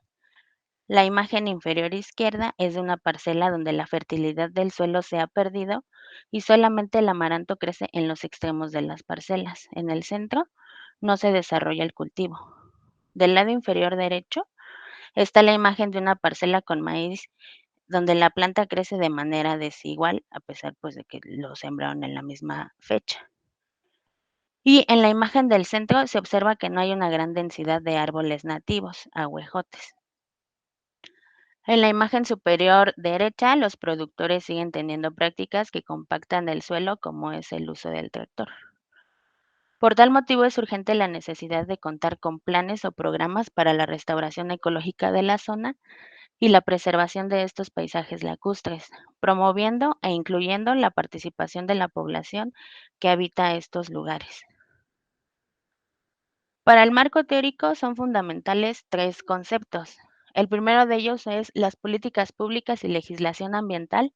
La imagen inferior izquierda es de una parcela donde la fertilidad del suelo se ha perdido y solamente el amaranto crece en los extremos de las parcelas. En el centro no se desarrolla el cultivo. Del lado inferior derecho está la imagen de una parcela con maíz donde la planta crece de manera desigual, a pesar pues de que lo sembraron en la misma fecha. Y en la imagen del centro se observa que no hay una gran densidad de árboles nativos, ahuejotes. En la imagen superior derecha, los productores siguen teniendo prácticas que compactan el suelo, como es el uso del tractor. Por tal motivo es urgente la necesidad de contar con planes o programas para la restauración ecológica de la zona, y la preservación de estos paisajes lacustres, promoviendo e incluyendo la participación de la población que habita estos lugares. Para el marco teórico son fundamentales tres conceptos. El primero de ellos es las políticas públicas y legislación ambiental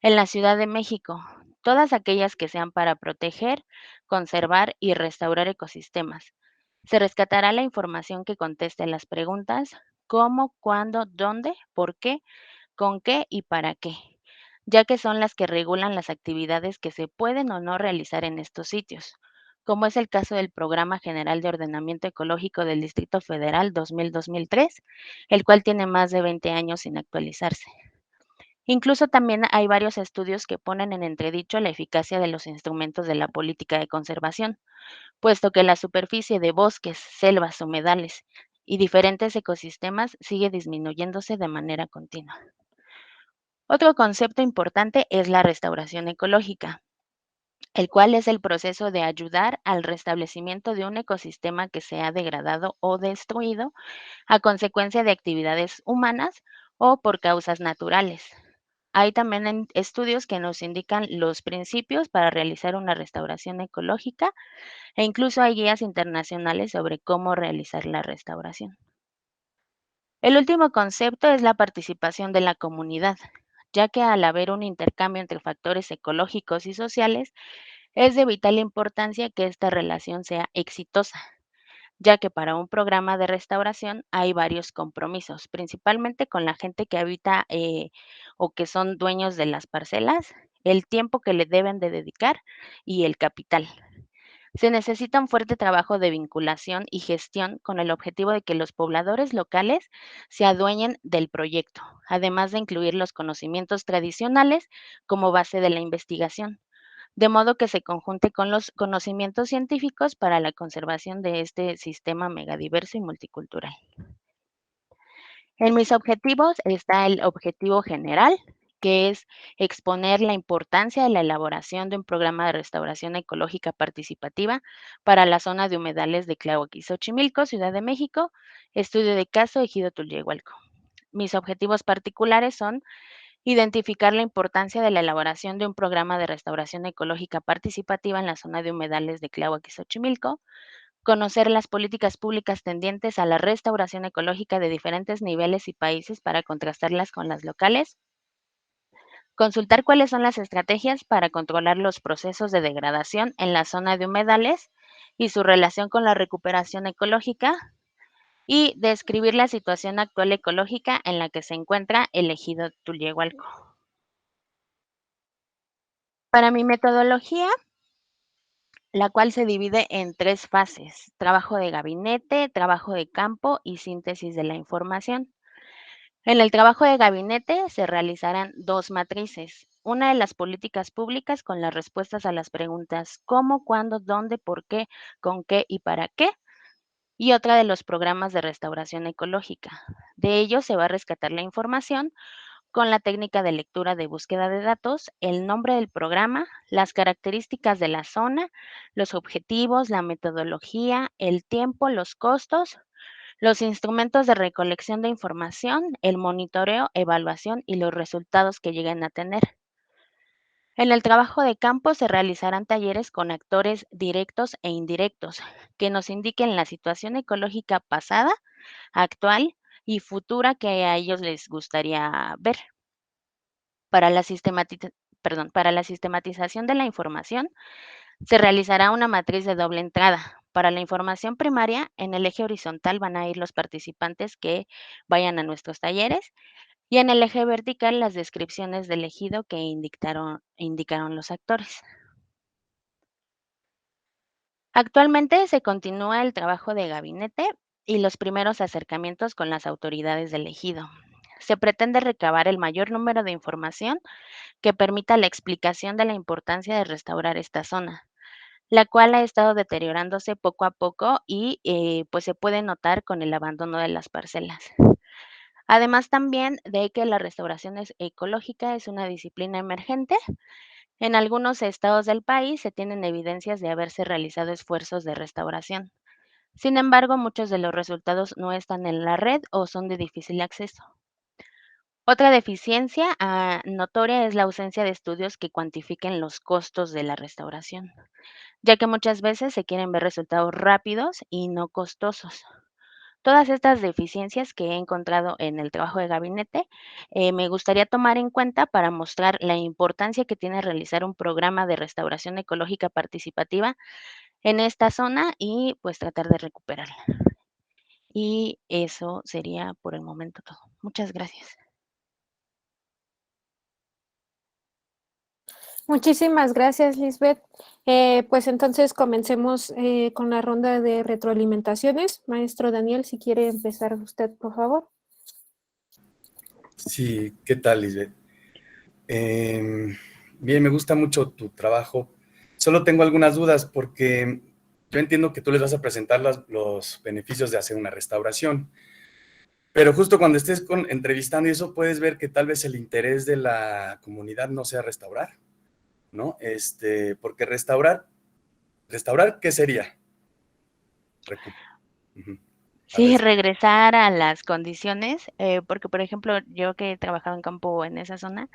en la Ciudad de México, todas aquellas que sean para proteger, conservar y restaurar ecosistemas. Se rescatará la información que conteste las preguntas cómo, cuándo, dónde, por qué, con qué y para qué, ya que son las que regulan las actividades que se pueden o no realizar en estos sitios, como es el caso del Programa General de Ordenamiento Ecológico del Distrito Federal 2000-2003, el cual tiene más de 20 años sin actualizarse. Incluso también hay varios estudios que ponen en entredicho la eficacia de los instrumentos de la política de conservación, puesto que la superficie de bosques, selvas, humedales y diferentes ecosistemas sigue disminuyéndose de manera continua. Otro concepto importante es la restauración ecológica, el cual es el proceso de ayudar al restablecimiento de un ecosistema que se ha degradado o destruido a consecuencia de actividades humanas o por causas naturales. Hay también estudios que nos indican los principios para realizar una restauración ecológica e incluso hay guías internacionales sobre cómo realizar la restauración. El último concepto es la participación de la comunidad, ya que al haber un intercambio entre factores ecológicos y sociales, es de vital importancia que esta relación sea exitosa, ya que para un programa de restauración hay varios compromisos, principalmente con la gente que habita o que son dueños de las parcelas, el tiempo que le deben de dedicar y el capital. Se necesita un fuerte trabajo de vinculación y gestión con el objetivo de que los pobladores locales se adueñen del proyecto, además de incluir los conocimientos tradicionales como base de la investigación, de modo que se conjunte con los conocimientos científicos para la conservación de este sistema megadiverso y multicultural. En mis objetivos está el objetivo general, que es exponer la importancia de la elaboración de un programa de restauración ecológica participativa para la zona de humedales de Tláhuac y Xochimilco, Ciudad de México, estudio de caso Ejido Tulyehualco. Mis objetivos particulares son identificar la importancia de la elaboración de un programa de restauración ecológica participativa en la zona de humedales de Tláhuac y Xochimilco, conocer las políticas públicas tendientes a la restauración ecológica de diferentes niveles y países para contrastarlas con las locales, consultar cuáles son las estrategias para controlar los procesos de degradación en la zona de humedales y su relación con la recuperación ecológica, y describir la situación actual ecológica en la que se encuentra el ejido Tulyehualco. Para mi metodología, la cual se divide en 3 fases: trabajo de gabinete, trabajo de campo y síntesis de la información. En el trabajo de gabinete se realizarán 2 matrices, una de las políticas públicas con las respuestas a las preguntas cómo, cuándo, dónde, por qué, con qué y para qué, y otra de los programas de restauración ecológica. De ello se va a rescatar la información con la técnica de lectura de búsqueda de datos, el nombre del programa, las características de la zona, los objetivos, la metodología, el tiempo, los costos, los instrumentos de recolección de información, el monitoreo, evaluación y los resultados que lleguen a tener. En el trabajo de campo se realizarán talleres con actores directos e indirectos que nos indiquen la situación ecológica pasada, actual y futura que a ellos les gustaría ver. Para la sistematización de la información, se realizará una matriz de doble entrada. Para la información primaria, en el eje horizontal van a ir los participantes que vayan a nuestros talleres y en el eje vertical las descripciones del ejido que indicaron los actores. Actualmente se continúa el trabajo de gabinete y los primeros acercamientos con las autoridades del ejido. Se pretende recabar el mayor número de información que permita la explicación de la importancia de restaurar esta zona, la cual ha estado deteriorándose poco a poco y pues se puede notar con el abandono de las parcelas. Además también de que la restauración ecológica es una disciplina emergente. En algunos estados del país se tienen evidencias de haberse realizado esfuerzos de restauración. Sin embargo, muchos de los resultados no están en la red o son de difícil acceso. Otra deficiencia notoria es la ausencia de estudios que cuantifiquen los costos de la restauración, ya que muchas veces se quieren ver resultados rápidos y no costosos. Todas estas deficiencias que he encontrado en el trabajo de gabinete, me gustaría tomar en cuenta para mostrar la importancia que tiene realizar un programa de restauración ecológica participativa en esta zona y pues tratar de recuperarla. Y eso sería por el momento todo. Muchas gracias. Muchísimas gracias, Lisbeth. Pues entonces comencemos con la ronda de retroalimentaciones. Maestro Daniel, si quiere empezar usted, por favor. Sí, ¿qué tal, Lisbeth? Bien, me gusta mucho tu trabajo. Solo tengo algunas dudas porque yo entiendo que tú les vas a presentar los beneficios de hacer una restauración, pero justo cuando estés entrevistando y eso puedes ver que tal vez el interés de la comunidad no sea restaurar, ¿no? Porque restaurar, ¿qué sería? Ujú. A ver, Sí, regresar a las condiciones, porque, por ejemplo, yo que he trabajado en campo en esa zona,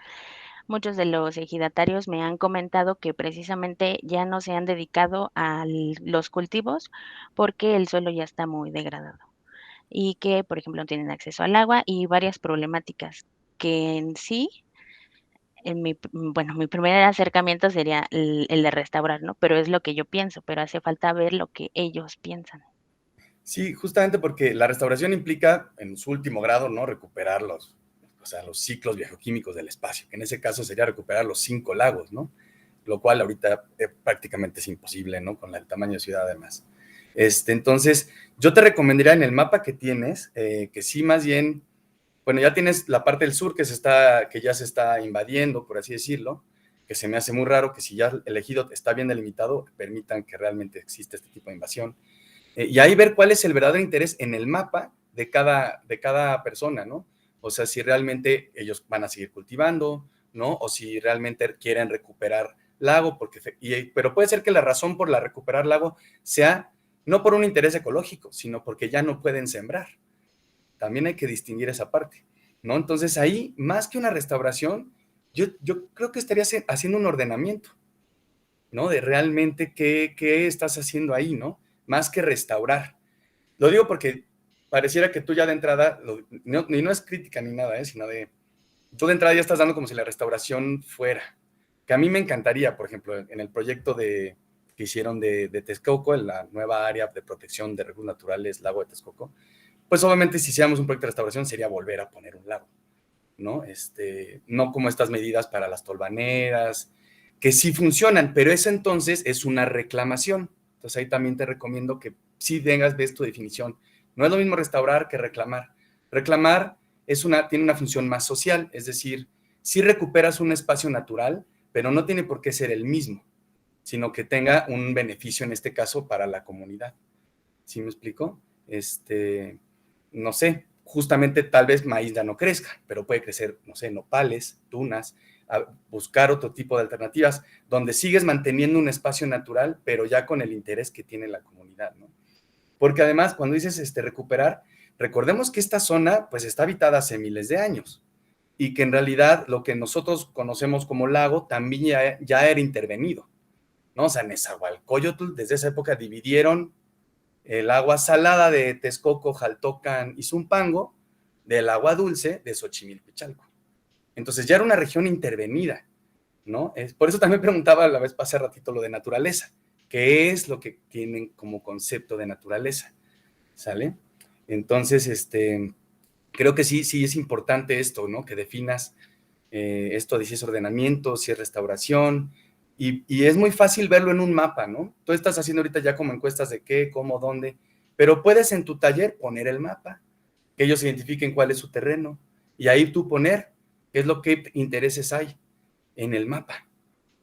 muchos de los ejidatarios me han comentado que precisamente ya no se han dedicado a los cultivos porque el suelo ya está muy degradado y que, por ejemplo, no tienen acceso al agua y varias problemáticas que en sí, bueno, mi primer acercamiento sería el de restaurar, ¿no? Pero es lo que yo pienso, pero hace falta ver lo que ellos piensan. sí, justamente porque la restauración implica, en su último grado, ¿no? Recuperar los ciclos bioquímicos del espacio, que en ese caso sería recuperar los 5 lagos, ¿no? Lo cual ahorita prácticamente es imposible, ¿no? Con el tamaño de ciudad además. Entonces, yo te recomendaría en el mapa que tienes, que sí más bien, bueno, ya tienes la parte del sur que ya se está invadiendo, por así decirlo, que se me hace muy raro que si ya el ejido está bien delimitado, permitan que realmente exista este tipo de invasión. Y ahí ver cuál es el verdadero interés en el mapa de cada persona, ¿no? O sea, si realmente ellos van a seguir cultivando, ¿no? O si realmente quieren recuperar lago, pero puede ser que la razón por la recuperar lago sea no por un interés ecológico, sino porque ya no pueden sembrar. También hay que distinguir esa parte, ¿no? Entonces ahí, más que una restauración, yo creo que estaría haciendo un ordenamiento, ¿no? De realmente qué estás haciendo ahí, ¿no? Más que restaurar. Lo digo porque pareciera que tú ya de entrada, y no es crítica ni nada, sino tú de entrada ya estás dando como si la restauración fuera. Que a mí me encantaría, por ejemplo, en el proyecto que hicieron de Texcoco, en la nueva área de protección de recursos naturales, Lago de Texcoco, pues obviamente si hiciéramos un proyecto de restauración sería volver a poner un lago, ¿no? No como estas medidas para las tolvaneras, que sí funcionan, pero eso entonces es una reclamación. Entonces ahí también te recomiendo que sí ves tu definición. No es lo mismo restaurar que reclamar. Reclamar tiene una función más social, es decir, sí recuperas un espacio natural, pero no tiene por qué ser el mismo, sino que tenga un beneficio en este caso para la comunidad. ¿Sí me explico? No sé, justamente tal vez maíz ya no crezca, pero puede crecer, no sé, nopales, tunas, buscar otro tipo de alternativas, donde sigues manteniendo un espacio natural, pero ya con el interés que tiene la comunidad, ¿no? Porque además, cuando dices recuperar, recordemos que esta zona pues está habitada hace miles de años y que en realidad lo que nosotros conocemos como lago también ya era intervenido, ¿no? O sea, Nezahualcóyotl desde esa época dividieron el agua salada de Texcoco, Jaltocan y Zumpango del agua dulce de Xochimilco y Chalco. Entonces ya era una región intervenida, ¿no? Por eso también preguntaba la vez hace ratito lo de naturaleza. ¿Qué es lo que tienen como concepto de naturaleza? ¿Sale? Entonces, creo que sí es importante esto, ¿no? Que definas esto de si es ordenamiento, si es restauración, y es muy fácil verlo en un mapa, ¿no? Tú estás haciendo ahorita ya como encuestas de qué, cómo, dónde, pero puedes en tu taller poner el mapa, que ellos identifiquen cuál es su terreno, y ahí tú poner qué es lo que intereses hay en el mapa,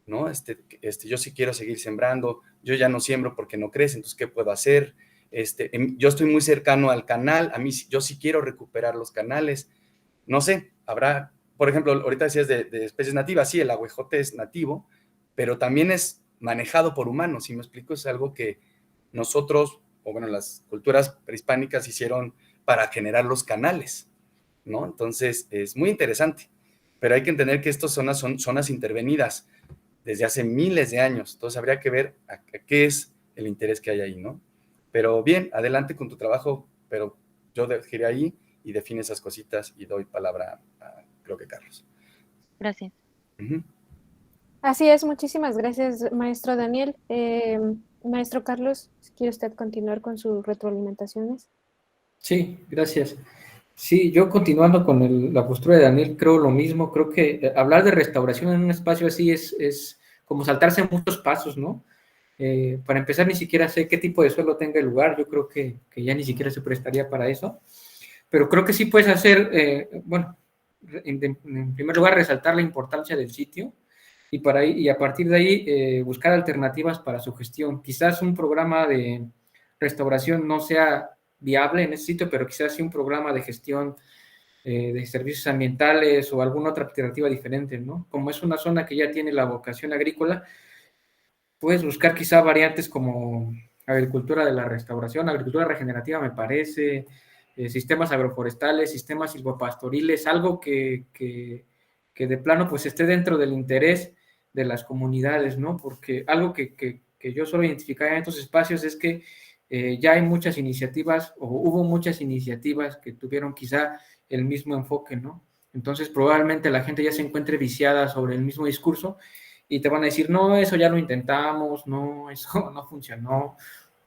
¿no? Yo sí quiero seguir sembrando, yo ya no siembro porque no crece, entonces, ¿qué puedo hacer? Yo estoy muy cercano al canal, yo sí quiero recuperar los canales, no sé, por ejemplo, ahorita decías de especies nativas, sí, el aguijote es nativo, pero también es manejado por humanos, ¿sí me explico? Es algo que nosotros, o bueno, las culturas prehispánicas hicieron para generar los canales, ¿no? Entonces, es muy interesante, pero hay que entender que estas zonas son zonas intervenidas desde hace miles de años, entonces habría que ver a qué es el interés que hay ahí, ¿no? Pero bien, adelante con tu trabajo, pero yo dejaría ahí y define esas cositas y doy palabra creo que Carlos. Gracias. Uh-huh. Así es, muchísimas gracias, maestro Daniel. Maestro Carlos, ¿quiere usted continuar con sus retroalimentaciones? Sí, gracias. Sí, yo continuando con la postura de Daniel, creo lo mismo. Creo que hablar de restauración en un espacio así es como saltarse muchos pasos, ¿no? Para empezar, ni siquiera sé qué tipo de suelo tenga el lugar. Yo creo que ya ni siquiera se prestaría para eso. Pero creo que sí puedes hacer, bueno, en primer lugar, resaltar la importancia del sitio y a partir de ahí buscar alternativas para su gestión. Quizás un programa de restauración no sea viable en ese sitio, pero quizás sí un programa de gestión de servicios ambientales o alguna otra alternativa diferente, ¿no? Como es una zona que ya tiene la vocación agrícola, puedes buscar quizá variantes como agricultura de la restauración, agricultura regenerativa me parece, sistemas agroforestales, sistemas silvopastoriles, algo que de plano pues esté dentro del interés de las comunidades, ¿no? Porque algo que yo suelo identificar en estos espacios es que ya hay muchas iniciativas o hubo muchas iniciativas que tuvieron quizá el mismo enfoque, ¿no? Entonces probablemente la gente ya se encuentre viciada sobre el mismo discurso y te van a decir, no, eso ya lo intentamos, no, eso no funcionó,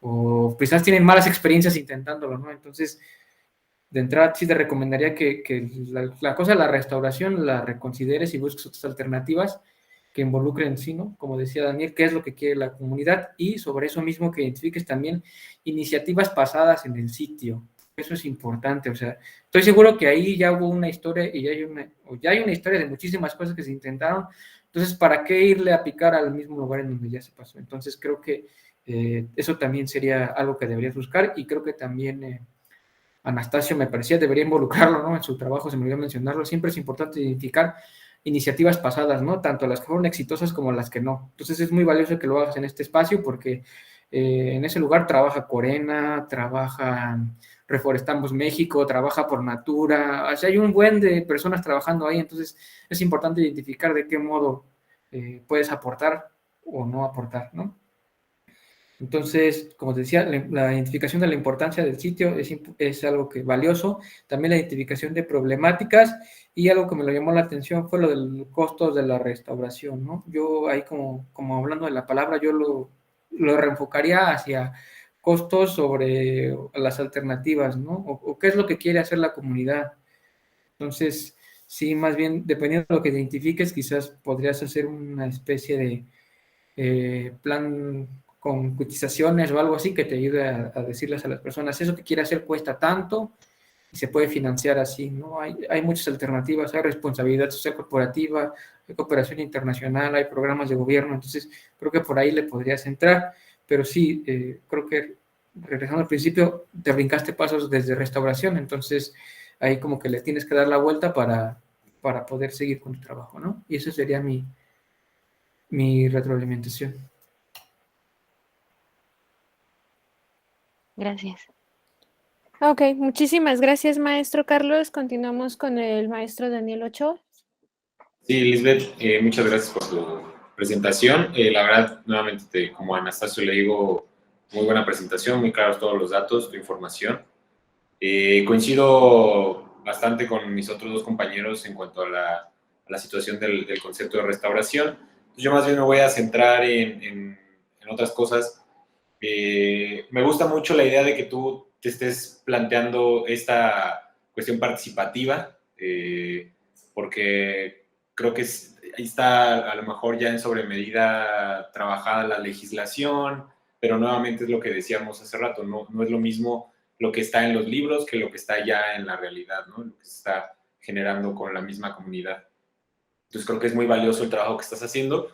o quizás tienen malas experiencias intentándolo, ¿no? Entonces, de entrada sí te recomendaría que la cosa de la restauración la reconsideres y busques otras alternativas que involucren, sí, ¿no? Como decía Daniel, qué es lo que quiere la comunidad y sobre eso mismo que identifiques también iniciativas pasadas en el sitio. Eso es importante, o sea, estoy seguro que ahí ya hubo una historia y ya hay una historia de muchísimas cosas que se intentaron, entonces, ¿para qué irle a picar al mismo lugar en donde ya se pasó? Entonces, creo que eso también sería algo que deberías buscar y creo que también Anastasio me parecía debería involucrarlo, ¿no? En su trabajo, se me olvidó mencionarlo, siempre es importante identificar iniciativas pasadas, ¿no? Tanto las que fueron exitosas como las que no. Entonces es muy valioso que lo hagas en este espacio porque en ese lugar trabaja Corena, trabaja Reforestamos México, trabaja Por Natura, o sea, hay un buen de personas trabajando ahí, entonces es importante identificar de qué modo puedes aportar o no aportar, ¿no? Entonces, como te decía, la identificación de la importancia del sitio es algo que es valioso. También la identificación de problemáticas y algo que me lo llamó la atención fue lo de los costos de la restauración, ¿no? Yo ahí como hablando de la palabra, yo lo reenfocaría hacia costos sobre las alternativas, ¿no? O qué es lo que quiere hacer la comunidad. Entonces, sí, más bien, dependiendo de lo que identifiques, quizás podrías hacer una especie de plan con cotizaciones o algo así que te ayude a decirles a las personas, eso que quiere hacer cuesta tanto y se puede financiar así, ¿no? Hay muchas alternativas, hay responsabilidad social corporativa, hay cooperación internacional, hay programas de gobierno, entonces creo que por ahí le podrías entrar, pero sí, creo que regresando al principio, te brincaste pasos desde restauración, entonces ahí como que le tienes que dar la vuelta para poder seguir con tu trabajo, ¿no? Y eso sería mi retroalimentación. Gracias. Ok, muchísimas gracias, maestro Carlos. Continuamos con el maestro Daniel Ochoa. Sí, Lisbeth, muchas gracias por tu presentación. La verdad, nuevamente, como a Anastasio le digo, muy buena presentación, muy claros todos los datos, tu información. Coincido bastante con mis otros dos compañeros en cuanto a la situación del concepto de restauración. Yo más bien me voy a centrar en otras cosas. Me gusta mucho la idea de que tú te estés planteando esta cuestión participativa, porque creo que ahí está a lo mejor ya en sobremedida trabajada la legislación, pero nuevamente es lo que decíamos hace rato, no es lo mismo lo que está en los libros que lo que está ya en la realidad, ¿no? Lo que se está generando con la misma comunidad. Entonces creo que es muy valioso el trabajo que estás haciendo.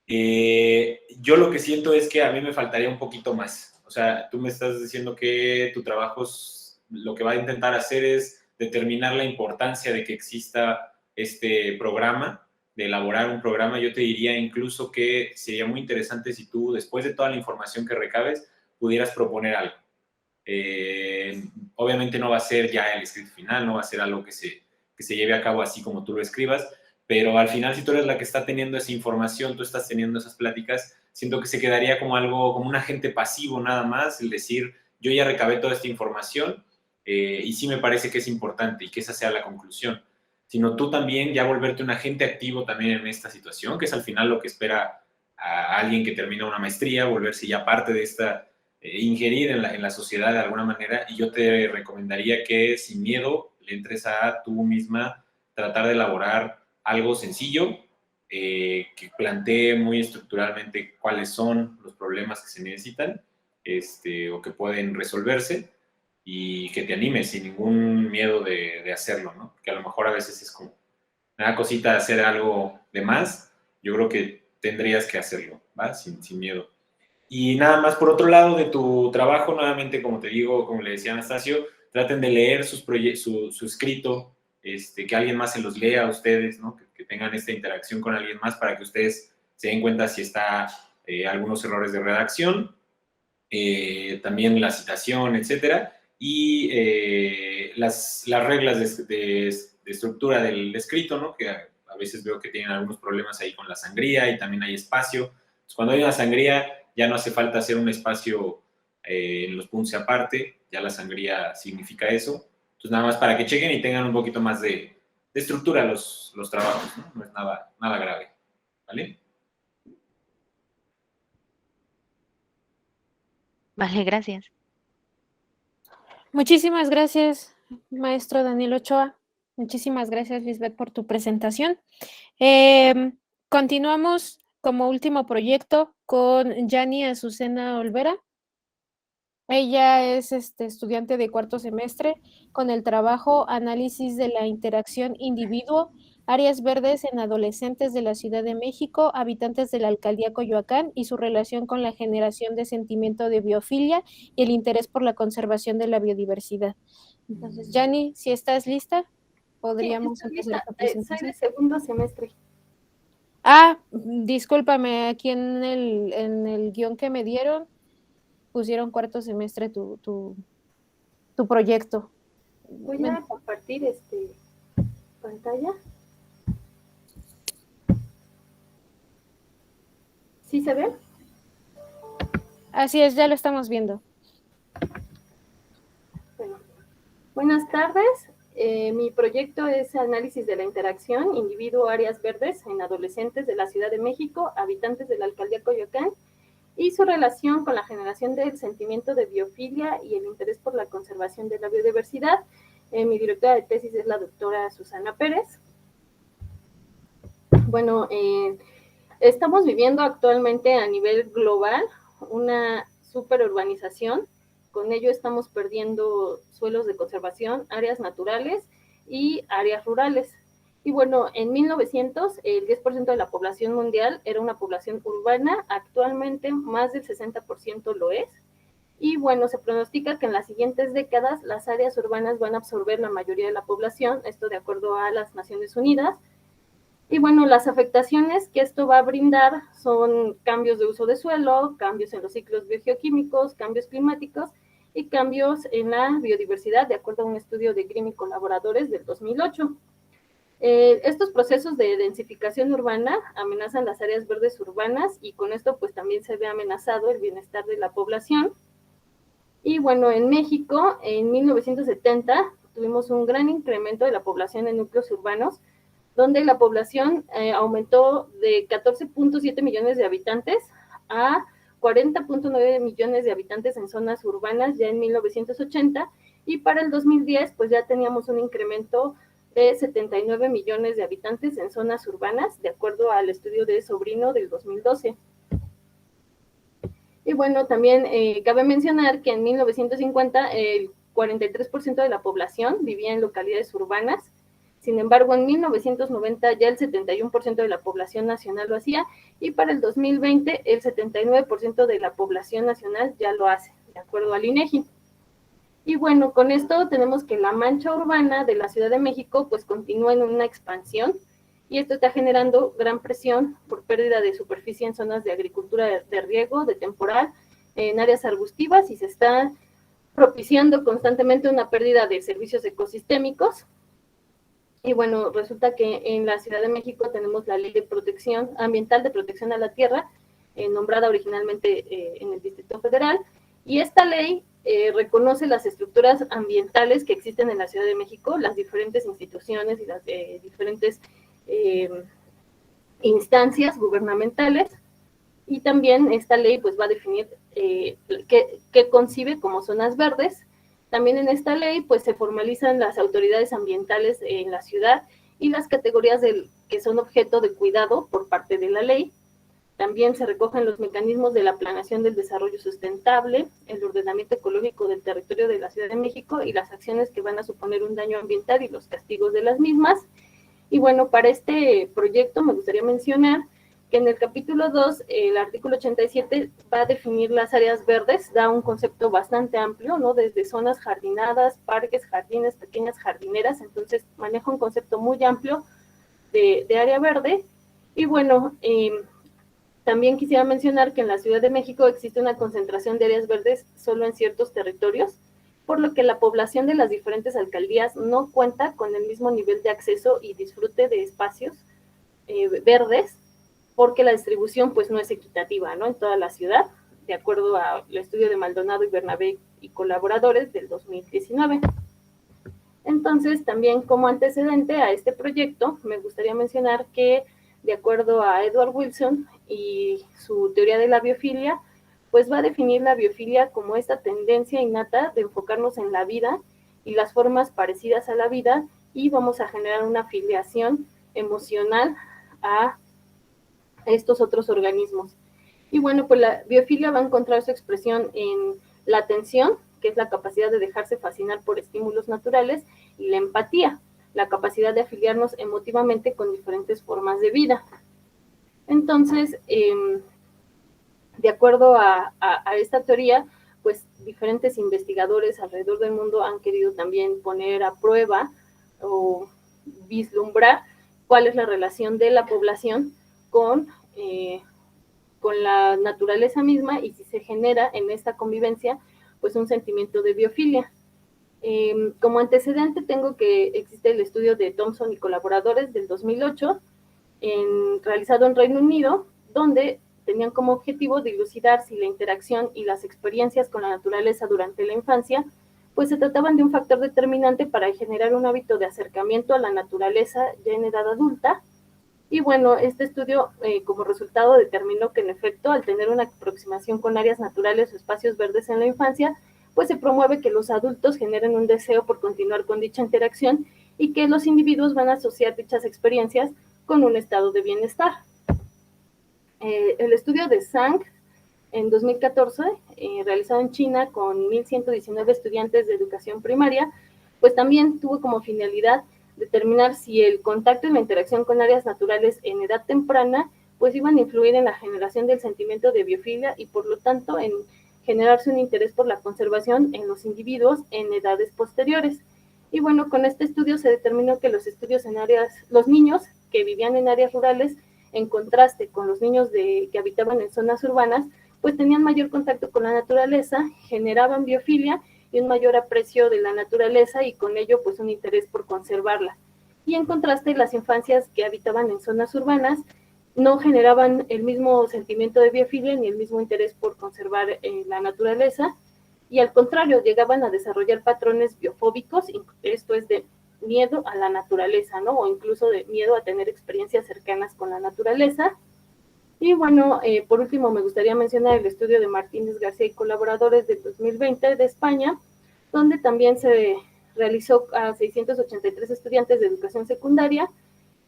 Yo lo que siento es que a mí me faltaría un poquito más. O sea, tú me estás diciendo que tu trabajo lo que va a intentar hacer es determinar la importancia de que exista este programa, de elaborar un programa. Yo te diría incluso que sería muy interesante si tú, después de toda la información que recabes, pudieras proponer algo. Obviamente no va a ser ya el escrito final, no va a ser algo que se que se lleve a cabo así como tú lo escribas, pero al final si tú eres la que está teniendo esa información, tú estás teniendo esas pláticas, siento que se quedaría como algo, como un agente pasivo nada más, el decir, yo ya recabé toda esta información y sí me parece que es importante y que esa sea la conclusión, sino tú también ya volverte un agente activo también en esta situación, que es al final lo que espera a alguien que termina una maestría, volverse ya parte de esta, ingerir en la sociedad de alguna manera, y yo te recomendaría que sin miedo le entres a tú misma tratar de elaborar algo sencillo, que plantee muy estructuralmente cuáles son los problemas que se necesitan o que pueden resolverse, y que te animes sin ningún miedo de hacerlo, ¿no? Porque a lo mejor a veces es como una cosita de hacer algo de más, yo creo que tendrías que hacerlo, ¿va? Sin miedo. Y nada más, por otro lado, de tu trabajo, nuevamente, como te digo, como le decía Anastasio, traten de leer su escrito, que alguien más se los lea a ustedes, ¿no? Que tengan esta interacción con alguien más para que ustedes se den cuenta si está algunos errores de redacción, también la citación, etcétera, y las reglas de estructura del escrito, ¿no? Que a veces veo que tienen algunos problemas ahí con la sangría y también hay espacio. Entonces, cuando hay una sangría, ya no hace falta hacer un espacio en los puntos aparte, ya la sangría significa eso. Entonces, nada más para que chequen y tengan un poquito más de estructura los trabajos, ¿no? No es nada grave, ¿vale? Vale, gracias. Muchísimas gracias, maestro Daniel Ochoa. Muchísimas gracias, Lisbeth, por tu presentación. Continuamos como último proyecto con Yani Azucena Olvera. Ella es estudiante de cuarto semestre con el trabajo Análisis de la interacción individuo, áreas verdes en adolescentes de la Ciudad de México, habitantes de la alcaldía Coyoacán y su relación con la generación de sentimiento de biofilia y el interés por la conservación de la biodiversidad. Entonces, Yani, si estás lista, podríamos Sí, empezar esta soy presentación. de segundo semestre. Discúlpame, aquí en el guión que me dieron pusieron cuarto semestre tu proyecto. Voy a compartir pantalla. ¿Sí se ve? Así es, ya lo estamos viendo. Bueno, buenas tardes. Mi proyecto es análisis de la interacción individuo-áreas verdes en adolescentes de la Ciudad de México, habitantes de la alcaldía Coyoacán, y su relación con la generación del sentimiento de biofilia y el interés por la conservación de la biodiversidad. Mi directora de tesis es la doctora Susana Pérez. Bueno, estamos viviendo actualmente a nivel global una superurbanización. Con ello estamos perdiendo suelos de conservación, áreas naturales y áreas rurales. Y bueno, en 1900 el 10% de la población mundial era una población urbana, actualmente más del 60% lo es. Y bueno, se pronostica que en las siguientes décadas las áreas urbanas van a absorber la mayoría de la población, esto de acuerdo a las Naciones Unidas. Y bueno, las afectaciones que esto va a brindar son cambios de uso de suelo, cambios en los ciclos biogeoquímicos, cambios climáticos y cambios en la biodiversidad, de acuerdo a un estudio de Grimm y colaboradores del 2008. Estos procesos de densificación urbana amenazan las áreas verdes urbanas y con esto pues también se ve amenazado el bienestar de la población. Y bueno, en México, en 1970, tuvimos un gran incremento de la población en núcleos urbanos, donde la población aumentó de 14.7 millones de habitantes a 40.9 millones de habitantes en zonas urbanas ya en 1980, y para el 2010 pues ya teníamos un incremento de 79 millones de habitantes en zonas urbanas, de acuerdo al estudio de Sobrino del 2012. Y bueno, también cabe mencionar que en 1950 el 43% de la población vivía en localidades urbanas. Sin embargo, en 1990 ya el 71% de la población nacional lo hacía, y para el 2020 el 79% de la población nacional ya lo hace, de acuerdo al INEGI. Y bueno, con esto tenemos que la mancha urbana de la Ciudad de México pues continúa en una expansión, y esto está generando gran presión por pérdida de superficie en zonas de agricultura de riego, de temporal, en áreas arbustivas, y se está propiciando constantemente una pérdida de servicios ecosistémicos. Y bueno, resulta que en la Ciudad de México tenemos la Ley de Protección Ambiental de Protección a la Tierra, nombrada originalmente en el Distrito Federal, y esta ley reconoce las estructuras ambientales que existen en la Ciudad de México, las diferentes instituciones y las diferentes instancias gubernamentales, y también esta ley pues va a definir qué concibe como zonas verdes. También en esta ley pues se formalizan las autoridades ambientales en la ciudad y las categorías que son objeto de cuidado por parte de la ley. También se recogen los mecanismos de la planeación del desarrollo sustentable, el ordenamiento ecológico del territorio de la Ciudad de México y las acciones que van a suponer un daño ambiental y los castigos de las mismas. Y bueno, para este proyecto me gustaría mencionar que en el capítulo 2, el artículo 87 va a definir las áreas verdes, da un concepto bastante amplio, ¿no? Desde zonas jardinadas, parques, jardines, pequeñas jardineras, entonces maneja un concepto muy amplio de área verde. Y bueno, también quisiera mencionar que en la Ciudad de México existe una concentración de áreas verdes solo en ciertos territorios, por lo que la población de las diferentes alcaldías no cuenta con el mismo nivel de acceso y disfrute de espacios verdes, porque la distribución pues no es equitativa, ¿no? En toda la ciudad, de acuerdo al estudio de Maldonado y Bernabé y colaboradores del 2019. Entonces, también como antecedente a este proyecto, me gustaría mencionar que, de acuerdo a Edward Wilson y su teoría de la biofilia, pues va a definir la biofilia como esta tendencia innata de enfocarnos en la vida y las formas parecidas a la vida, y vamos a generar una filiación emocional a estos otros organismos. Y bueno, pues la biofilia va a encontrar su expresión en la atención, que es la capacidad de dejarse fascinar por estímulos naturales, y la empatía, la capacidad de afiliarnos emotivamente con diferentes formas de vida. Entonces, de acuerdo a esta teoría, pues diferentes investigadores alrededor del mundo han querido también poner a prueba o vislumbrar cuál es la relación de la población con la naturaleza misma, y si se genera en esta convivencia pues un sentimiento de biofilia. Como antecedente tengo que existe el estudio de Thompson y colaboradores del 2008, realizado en Reino Unido, donde tenían como objetivo dilucidar si la interacción y las experiencias con la naturaleza durante la infancia pues se trataban de un factor determinante para generar un hábito de acercamiento a la naturaleza ya en edad adulta. Y bueno, este estudio como resultado determinó que en efecto, al tener una aproximación con áreas naturales o espacios verdes en la infancia, pues se promueve que los adultos generen un deseo por continuar con dicha interacción, y que los individuos van a asociar dichas experiencias con un estado de bienestar. El estudio de Zhang en 2014, realizado en China con 1.119 estudiantes de educación primaria, pues también tuvo como finalidad determinar si el contacto y la interacción con áreas naturales en edad temprana pues iban a influir en la generación del sentimiento de biofilia y por lo tanto en generarse un interés por la conservación en los individuos en edades posteriores. Y bueno, con este estudio se determinó que los niños que vivían en áreas rurales, en contraste con los niños que habitaban en zonas urbanas, pues tenían mayor contacto con la naturaleza, generaban biofilia y un mayor aprecio de la naturaleza, y con ello pues un interés por conservarla. Y en contraste, las infancias que habitaban en zonas urbanas no generaban el mismo sentimiento de biofilia ni el mismo interés por conservar la naturaleza, y al contrario, llegaban a desarrollar patrones biofóbicos, esto es de miedo a la naturaleza, ¿no? O incluso de miedo a tener experiencias cercanas con la naturaleza. Y bueno, por último me gustaría mencionar el estudio de Martínez García y colaboradores del 2020 de España, donde también se realizó a 683 estudiantes de educación secundaria,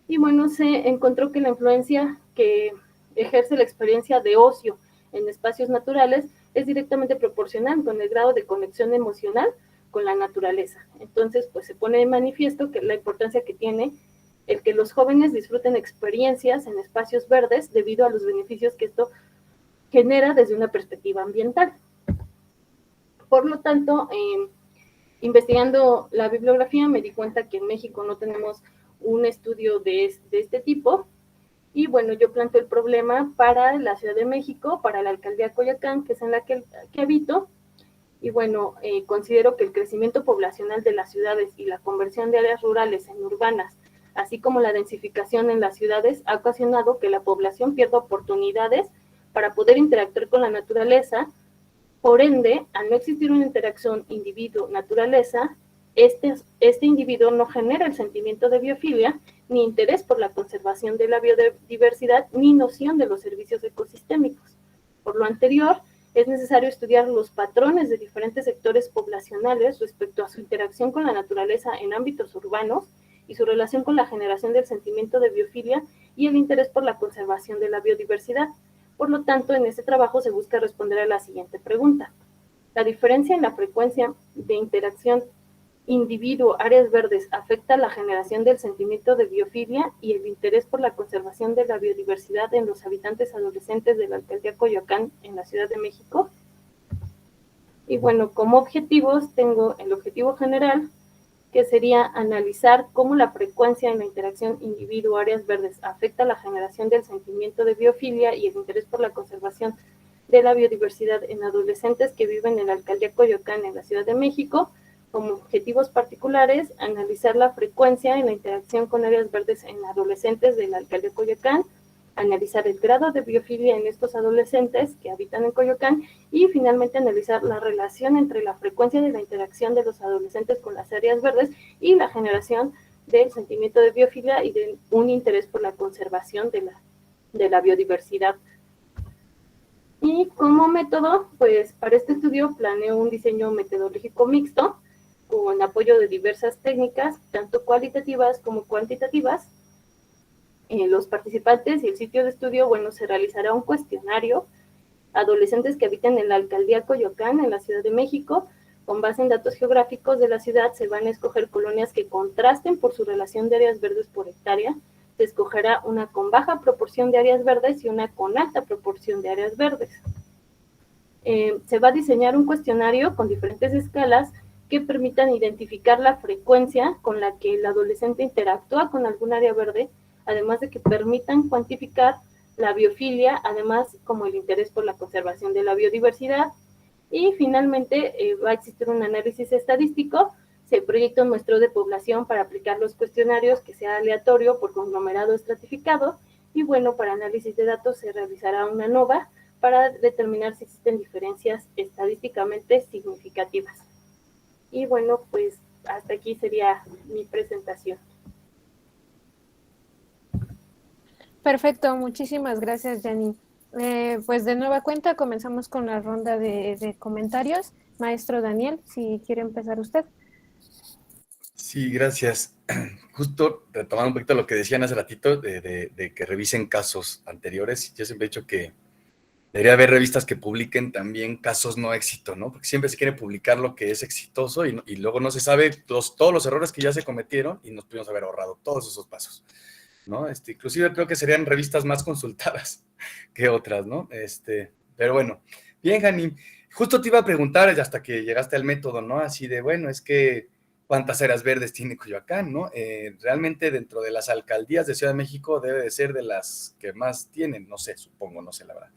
y bueno, se encontró que la influencia que ejerce la experiencia de ocio en espacios naturales es directamente proporcional con el grado de conexión emocional con la naturaleza. Entonces, pues se pone de manifiesto que la importancia que tiene el que los jóvenes disfruten experiencias en espacios verdes debido a los beneficios que esto genera desde una perspectiva ambiental. Por lo tanto, investigando la bibliografía me di cuenta que en México no tenemos un estudio de este tipo, y bueno, yo planteo el problema para la Ciudad de México, para la alcaldía Coyoacán, que es en la que habito, y bueno, considero que el crecimiento poblacional de las ciudades y la conversión de áreas rurales en urbanas así como la densificación en las ciudades, ha ocasionado que la población pierda oportunidades para poder interactuar con la naturaleza. Por ende, al no existir una interacción individuo-naturaleza, este individuo no genera el sentimiento de biofilia, ni interés por la conservación de la biodiversidad, ni noción de los servicios ecosistémicos. Por lo anterior, es necesario estudiar los patrones de diferentes sectores poblacionales respecto a su interacción con la naturaleza en ámbitos urbanos y su relación con la generación del sentimiento de biofilia y el interés por la conservación de la biodiversidad. Por lo tanto, en este trabajo se busca responder a la siguiente pregunta. ¿La diferencia en la frecuencia de interacción individuo-áreas verdes afecta la generación del sentimiento de biofilia y el interés por la conservación de la biodiversidad en los habitantes adolescentes de la alcaldía Coyoacán en la Ciudad de México? Y bueno, como objetivos tengo el objetivo general, que sería analizar cómo la frecuencia en la interacción individuo-áreas verdes afecta la generación del sentimiento de biofilia y el interés por la conservación de la biodiversidad en adolescentes que viven en la alcaldía Coyoacán en la Ciudad de México. Como objetivos particulares, analizar la frecuencia en la interacción con áreas verdes en adolescentes de la alcaldía Coyoacán, analizar el grado de biofilia en estos adolescentes que habitan en Coyoacán y finalmente analizar la relación entre la frecuencia de la interacción de los adolescentes con las áreas verdes y la generación del sentimiento de biofilia y de un interés por la conservación de la biodiversidad. Y como método, pues para este estudio planeo un diseño metodológico mixto con apoyo de diversas técnicas, tanto cualitativas como cuantitativas. Los participantes y el sitio de estudio, bueno, se realizará un cuestionario a adolescentes que habiten en la alcaldía Coyoacán, en la Ciudad de México. Con base en datos geográficos de la ciudad, se van a escoger colonias que contrasten por su relación de áreas verdes por hectárea. Se escogerá una con baja proporción de áreas verdes y una con alta proporción de áreas verdes. Se va a diseñar un cuestionario con diferentes escalas que permitan identificar la frecuencia con la que el adolescente interactúa con algún área verde, además de que permitan cuantificar la biofilia, además como el interés por la conservación de la biodiversidad. Y finalmente va a existir un análisis estadístico, se proyecta un muestreo de población para aplicar los cuestionarios que sea aleatorio por conglomerado estratificado, y bueno, para análisis de datos se realizará una ANOVA para determinar si existen diferencias estadísticamente significativas. Y bueno, pues hasta aquí sería mi presentación. Perfecto, muchísimas gracias, Janine. Pues de nueva cuenta comenzamos con la ronda de comentarios. Maestro Daniel, si quiere empezar usted. Sí, gracias. Justo retomando un poquito lo que decían hace ratito de que revisen casos anteriores. Yo siempre he dicho que debería haber revistas que publiquen también casos no éxito, ¿no? Porque siempre se quiere publicar lo que es exitoso y luego no se sabe todos los errores que ya se cometieron y nos pudimos haber ahorrado todos esos pasos, ¿no? Inclusive creo que serían revistas más consultadas que otras, ¿no? Pero bueno, bien, Jani, justo te iba a preguntar hasta que llegaste al método, ¿no? Así de, bueno, es que ¿cuántas áreas verdes tiene Coyoacán, no? Realmente dentro de las alcaldías de Ciudad de México debe de ser de las que más tienen, no sé, supongo, no sé la verdad.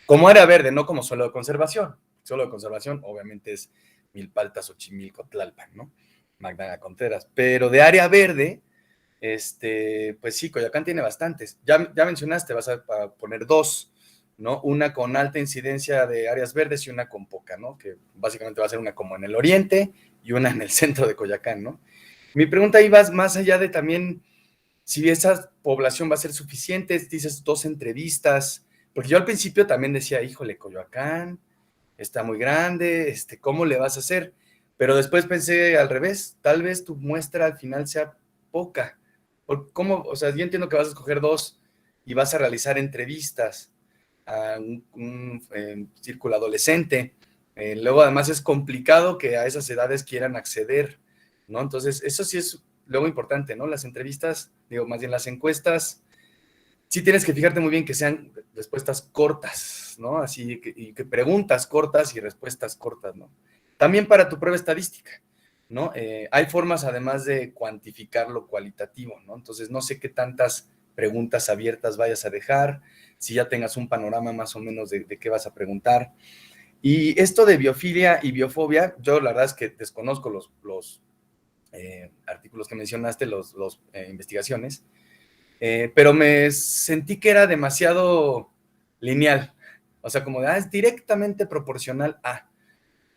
Como área verde, no como suelo de conservación. Suelo de conservación obviamente es Milpalta, Xochimilco, Tlalpan, ¿no? Magdalena Contreras. Pero de área verde, pues sí, Coyoacán tiene bastantes. Ya mencionaste, vas a poner dos, ¿no? Una con alta incidencia de áreas verdes y una con poca, ¿no? Que básicamente va a ser una como en el oriente y una en el centro de Coyoacán, ¿no? Mi pregunta ahí va más allá de también si esa población va a ser suficiente, dices 2 entrevistas, porque yo al principio también decía, híjole, Coyoacán está muy grande, ¿cómo le vas a hacer? Pero después pensé al revés, tal vez tu muestra al final sea poca. ¿Cómo? O sea, yo entiendo que vas a escoger 2 y vas a realizar entrevistas a un círculo adolescente. Luego, además, es complicado que a esas edades quieran acceder, ¿no? Entonces, eso sí es luego importante, ¿no? Las entrevistas, más bien las encuestas, sí tienes que fijarte muy bien que sean respuestas cortas, ¿no? Así que preguntas cortas y respuestas cortas, ¿no? También para tu prueba estadística, ¿no? Hay formas además de cuantificar lo cualitativo, ¿no? Entonces, no sé qué tantas preguntas abiertas vayas a dejar, si ya tengas un panorama más o menos de qué vas a preguntar. Y esto de biofilia y biofobia, yo la verdad es que desconozco los artículos que mencionaste, investigaciones, pero me sentí que era demasiado lineal, o sea, como de, es directamente proporcional a.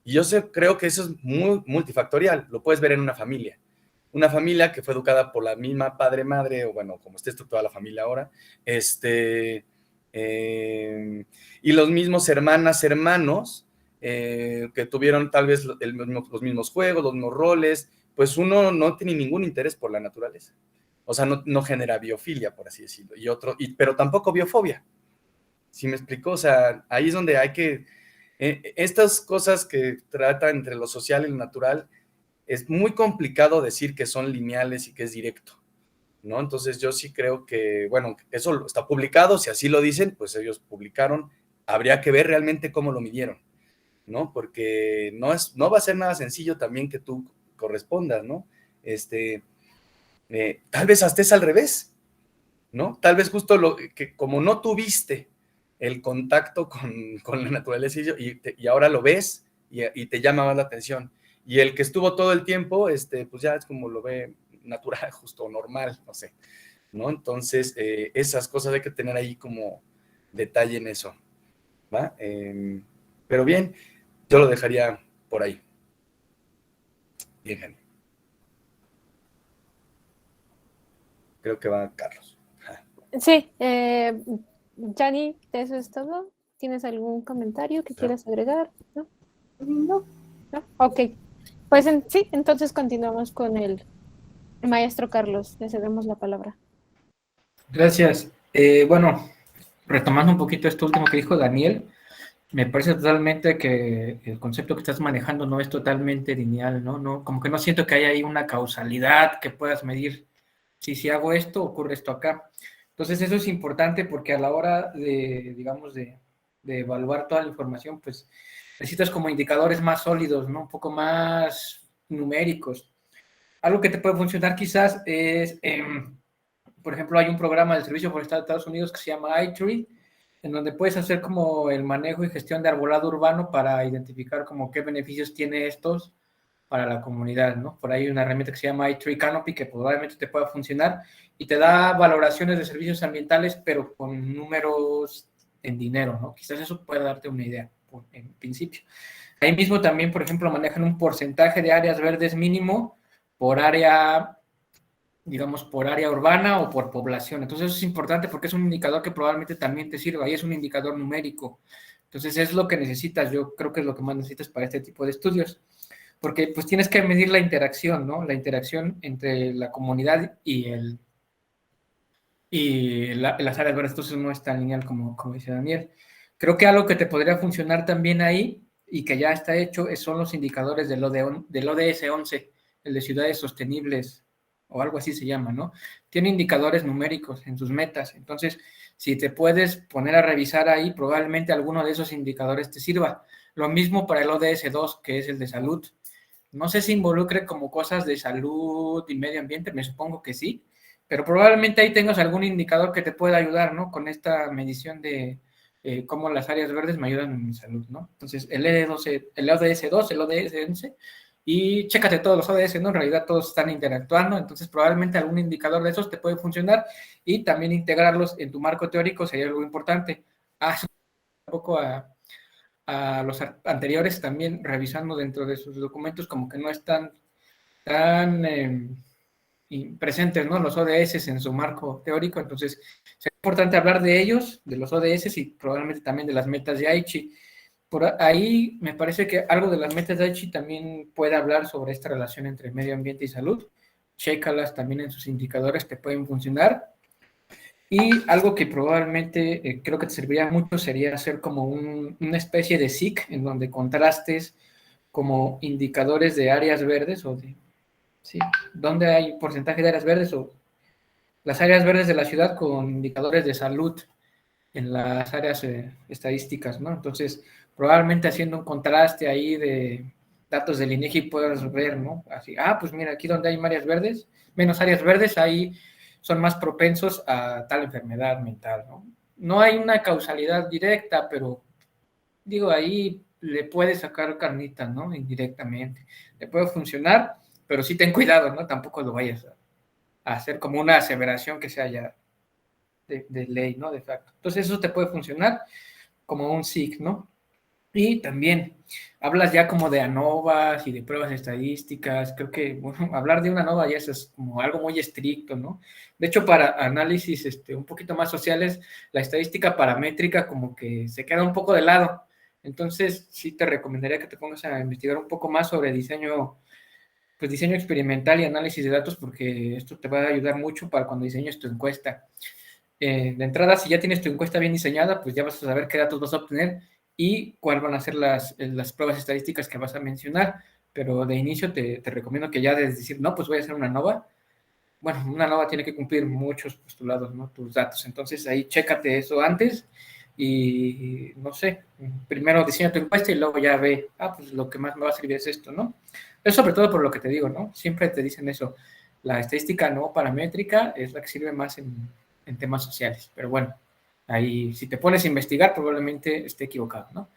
Y yo creo que eso es muy multifactorial, lo puedes ver en una familia que fue educada por la misma padre-madre, o bueno, como está estructurada la familia ahora, y los mismos hermanos, que tuvieron tal vez los mismos juegos, los mismos roles, pues uno no tiene ningún interés por la naturaleza. O sea, no genera biofilia, por así decirlo, pero tampoco biofobia. ¿Sí me explico? O sea, ahí es donde hay que... estas cosas que trata entre lo social y lo natural, es muy complicado decir que son lineales y que es directo, ¿no? Entonces yo sí creo que, bueno, eso está publicado, si así lo dicen, pues ellos publicaron, habría que ver realmente cómo lo midieron, ¿no? Porque no va a ser nada sencillo también que tú correspondas, ¿no? Tal vez hasta es al revés, ¿no? Tal vez justo que como no tuviste el contacto con la naturaleza y ahora lo ves y te llama más la atención. Y el que estuvo todo el tiempo, pues ya es como lo ve natural, justo normal, no sé, ¿no? Entonces, esas cosas hay que tener ahí como detalle en eso, ¿va? Pero bien, yo lo dejaría por ahí. Bien, Jenny. Creo que va Carlos. Sí, Jani, ¿eso es todo? ¿Tienes algún comentario que quieras agregar? ¿No? No. ¿No? Ok. Pues sí, entonces continuamos con el maestro Carlos. Le cedemos la palabra. Gracias. Bueno, retomando un poquito esto último que dijo Daniel, me parece totalmente que el concepto que estás manejando no es totalmente lineal, ¿no? No, como que no siento que haya ahí una causalidad que puedas medir. Si hago esto, ocurre esto acá. Entonces eso es importante porque a la hora de, digamos, de evaluar toda la información, pues necesitas como indicadores más sólidos, ¿no? Un poco más numéricos. Algo que te puede funcionar quizás es, por ejemplo, hay un programa del Servicio Forestal de Estados Unidos que se llama iTree, en donde puedes hacer como el manejo y gestión de arbolado urbano para identificar como qué beneficios tiene estos para la comunidad, ¿no? Por ahí hay una herramienta que se llama iTree Canopy que probablemente te pueda funcionar y te da valoraciones de servicios ambientales, pero con números en dinero, ¿no? Quizás eso pueda darte una idea en principio. Ahí mismo también, por ejemplo, manejan un porcentaje de áreas verdes mínimo por área, digamos, por área urbana o por población. Entonces eso es importante porque es un indicador que probablemente también te sirva y es un indicador numérico. Entonces es lo que necesitas, yo creo que es lo que más necesitas para este tipo de estudios. Porque pues tienes que medir la interacción, ¿no? La interacción entre la comunidad y las áreas verdes, entonces no es tan lineal como dice Daniel. Creo que algo que te podría funcionar también ahí y que ya está hecho son los indicadores del ODS 11, el de ciudades sostenibles o algo así se llama, ¿no? Tiene indicadores numéricos en sus metas, entonces si te puedes poner a revisar ahí, probablemente alguno de esos indicadores te sirva. Lo mismo para el ODS 2, que es el de salud. No sé si involucre como cosas de salud y medio ambiente, me supongo que sí, pero probablemente ahí tengas algún indicador que te pueda ayudar, ¿no? Con esta medición de cómo las áreas verdes me ayudan en mi salud, ¿no? Entonces, el ODS 2, el ODS 11, y chécate todos los ODS, ¿no? En realidad todos están interactuando, entonces probablemente algún indicador de esos te puede funcionar y también integrarlos en tu marco teórico sería algo importante. Un poco a los anteriores también revisando dentro de sus documentos como que no están tan presentes, ¿no? Los ODS en su marco teórico, entonces es importante hablar de ellos, de los ODS y probablemente también de las metas de Aichi. Por ahí me parece que algo de las metas de Aichi también puede hablar sobre esta relación entre medio ambiente y salud. Chécalas también en sus indicadores que pueden funcionar. Y algo que probablemente creo que te serviría mucho sería hacer como una especie de SIC en donde contrastes como indicadores de áreas verdes o de, sí, donde hay porcentaje de áreas verdes o las áreas verdes de la ciudad con indicadores de salud en las áreas estadísticas, ¿no? Entonces, probablemente haciendo un contraste ahí de datos del INEGI puedas ver, ¿no? Así, pues mira, aquí donde hay menos áreas verdes, ahí son más propensos a tal enfermedad mental, ¿no? No hay una causalidad directa, pero digo, ahí le puede sacar carnita, ¿no? Indirectamente. Le puede funcionar pero sí ten cuidado, ¿no? Tampoco lo vayas a hacer como una aseveración que sea ya de ley, ¿no? De facto. Entonces eso te puede funcionar como un SIG, ¿no? Y también hablas ya como de ANOVAs y de pruebas estadísticas. Creo que, bueno, hablar de una ANOVA ya es como algo muy estricto, ¿no? De hecho, para análisis un poquito más sociales, la estadística paramétrica como que se queda un poco de lado. Entonces, sí te recomendaría que te pongas a investigar un poco más sobre diseño, pues diseño experimental y análisis de datos, porque esto te va a ayudar mucho para cuando diseñes tu encuesta. De entrada, si ya tienes tu encuesta bien diseñada, pues ya vas a saber qué datos vas a obtener y cuáles van a ser las pruebas estadísticas que vas a mencionar, pero de inicio te recomiendo que ya de decir, no, pues voy a hacer una ANOVA. Bueno, una ANOVA tiene que cumplir muchos postulados, ¿no? Tus datos, entonces ahí chécate eso antes y no sé, primero diseña tu encuesta y luego ya ve, pues lo que más me va a servir es esto, ¿no? Es sobre todo por lo que te digo, ¿no? Siempre te dicen eso, la estadística no paramétrica es la que sirve más en temas sociales, pero bueno, ahí si te pones a investigar probablemente esté equivocado, ¿no?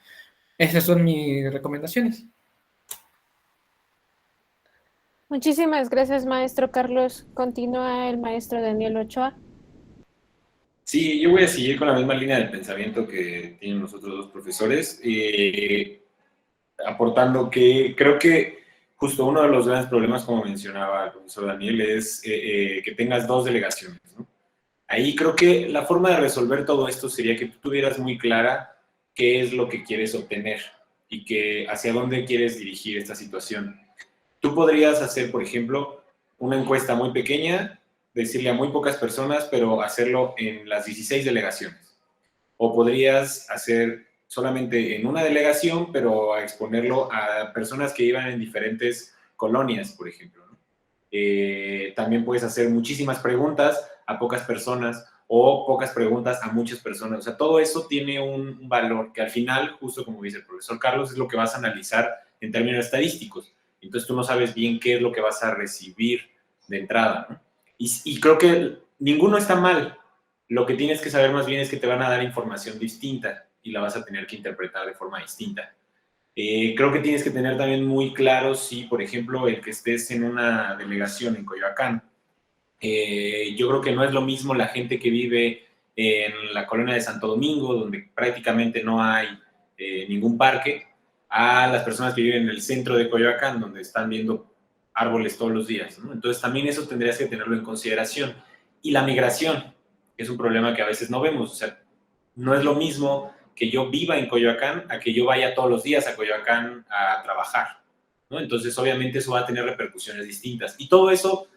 Esas son mis recomendaciones. Muchísimas gracias, maestro Carlos. Continúa el maestro Daniel Ochoa. Sí, yo voy a seguir con la misma línea de pensamiento que tienen los otros dos profesores, aportando que creo que justo uno de los grandes problemas, como mencionaba el profesor Daniel, es que tengas dos delegaciones, ¿no? Ahí creo que la forma de resolver todo esto sería que tú tuvieras muy clara qué es lo que quieres obtener y que hacia dónde quieres dirigir esta situación. Tú podrías hacer, por ejemplo, una encuesta muy pequeña, decirle a muy pocas personas, pero hacerlo en las 16 delegaciones. O podrías hacer solamente en una delegación, pero a exponerlo a personas que iban en diferentes colonias, por ejemplo, ¿no? También puedes hacer muchísimas preguntas a pocas personas o pocas preguntas a muchas personas. O sea, todo eso tiene un valor que al final, justo como dice el profesor Carlos, es lo que vas a analizar en términos estadísticos. Entonces tú no sabes bien qué es lo que vas a recibir de entrada, ¿no? Y creo que ninguno está mal. Lo que tienes que saber más bien es que te van a dar información distinta y la vas a tener que interpretar de forma distinta. Creo que tienes que tener también muy claro si, por ejemplo, el que estés en una delegación en Coyoacán, yo creo que no es lo mismo la gente que vive en la colonia de Santo Domingo, donde prácticamente no hay ningún parque, a las personas que viven en el centro de Coyoacán, donde están viendo árboles todos los días, ¿no? Entonces también eso tendrías que tenerlo en consideración. Y la migración, que es un problema que a veces no vemos, o sea, no es lo mismo que yo viva en Coyoacán a que yo vaya todos los días a Coyoacán a trabajar, ¿no? Entonces obviamente eso va a tener repercusiones distintas. Y todo eso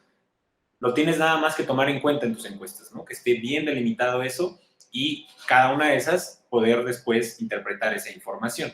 lo tienes nada más que tomar en cuenta en tus encuestas, ¿no? Que esté bien delimitado eso y cada una de esas poder después interpretar esa información,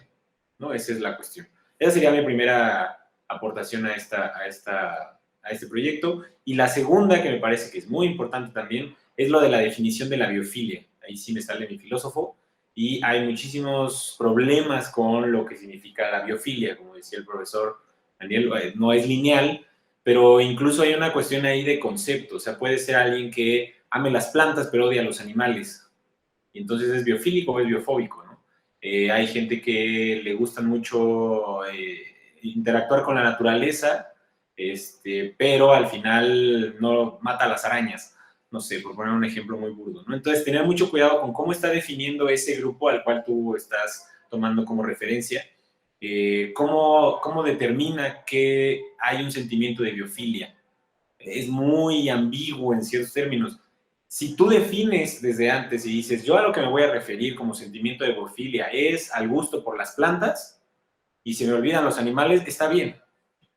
¿no? Esa es la cuestión. Esa sería mi primera aportación a este proyecto. Y la segunda, que me parece que es muy importante también, es lo de la definición de la biofilia. Ahí sí me sale mi filósofo. Y hay muchísimos problemas con lo que significa la biofilia. Como decía el profesor Daniel, no es lineal, pero incluso hay una cuestión ahí de concepto. O sea, puede ser alguien que ame las plantas pero odia a los animales. Y entonces es biofílico o es biofóbico, ¿no? Hay gente que le gusta mucho interactuar con la naturaleza, pero al final no mata a las arañas. No sé, por poner un ejemplo muy burdo, ¿no? Entonces, tener mucho cuidado con cómo está definiendo ese grupo al cual tú estás tomando como referencia. Cómo determina que hay un sentimiento de biofilia. Es muy ambiguo en ciertos términos. Si tú defines desde antes y dices, yo a lo que me voy a referir como sentimiento de biofilia es al gusto por las plantas y se me olvidan los animales, está bien,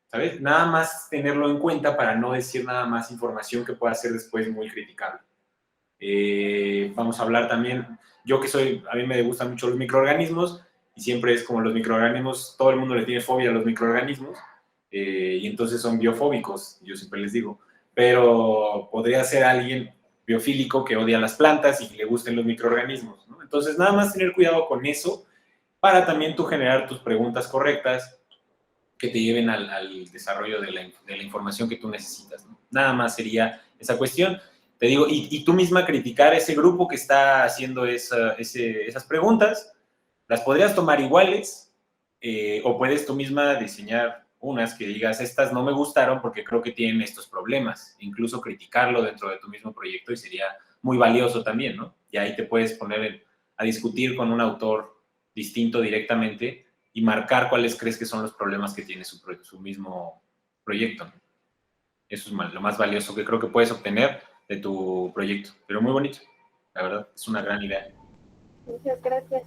¿sabes? Nada más tenerlo en cuenta para no decir nada más información que pueda ser después muy criticable. Vamos a hablar también, yo que a mí me gustan mucho los microorganismos y siempre es como los microorganismos, todo el mundo le tiene fobia a los microorganismos y entonces son biofóbicos, yo siempre les digo, pero podría ser alguien biofílico que odia las plantas y que le gusten los microorganismos, ¿no? Entonces nada más tener cuidado con eso para también tú generar tus preguntas correctas que te lleven al desarrollo de la información que tú necesitas, ¿no? Nada más sería esa cuestión. Te digo, y tú misma criticar ese grupo que está haciendo esas preguntas, las podrías tomar iguales o puedes tú misma diseñar unas que digas, estas no me gustaron porque creo que tienen estos problemas, incluso criticarlo dentro de tu mismo proyecto y sería muy valioso también, ¿no? Y ahí te puedes poner a discutir con un autor distinto directamente y marcar cuáles crees que son los problemas que tiene su mismo proyecto. Eso es lo más valioso que creo que puedes obtener de tu proyecto, pero muy bonito, la verdad, es una gran idea. Muchas gracias.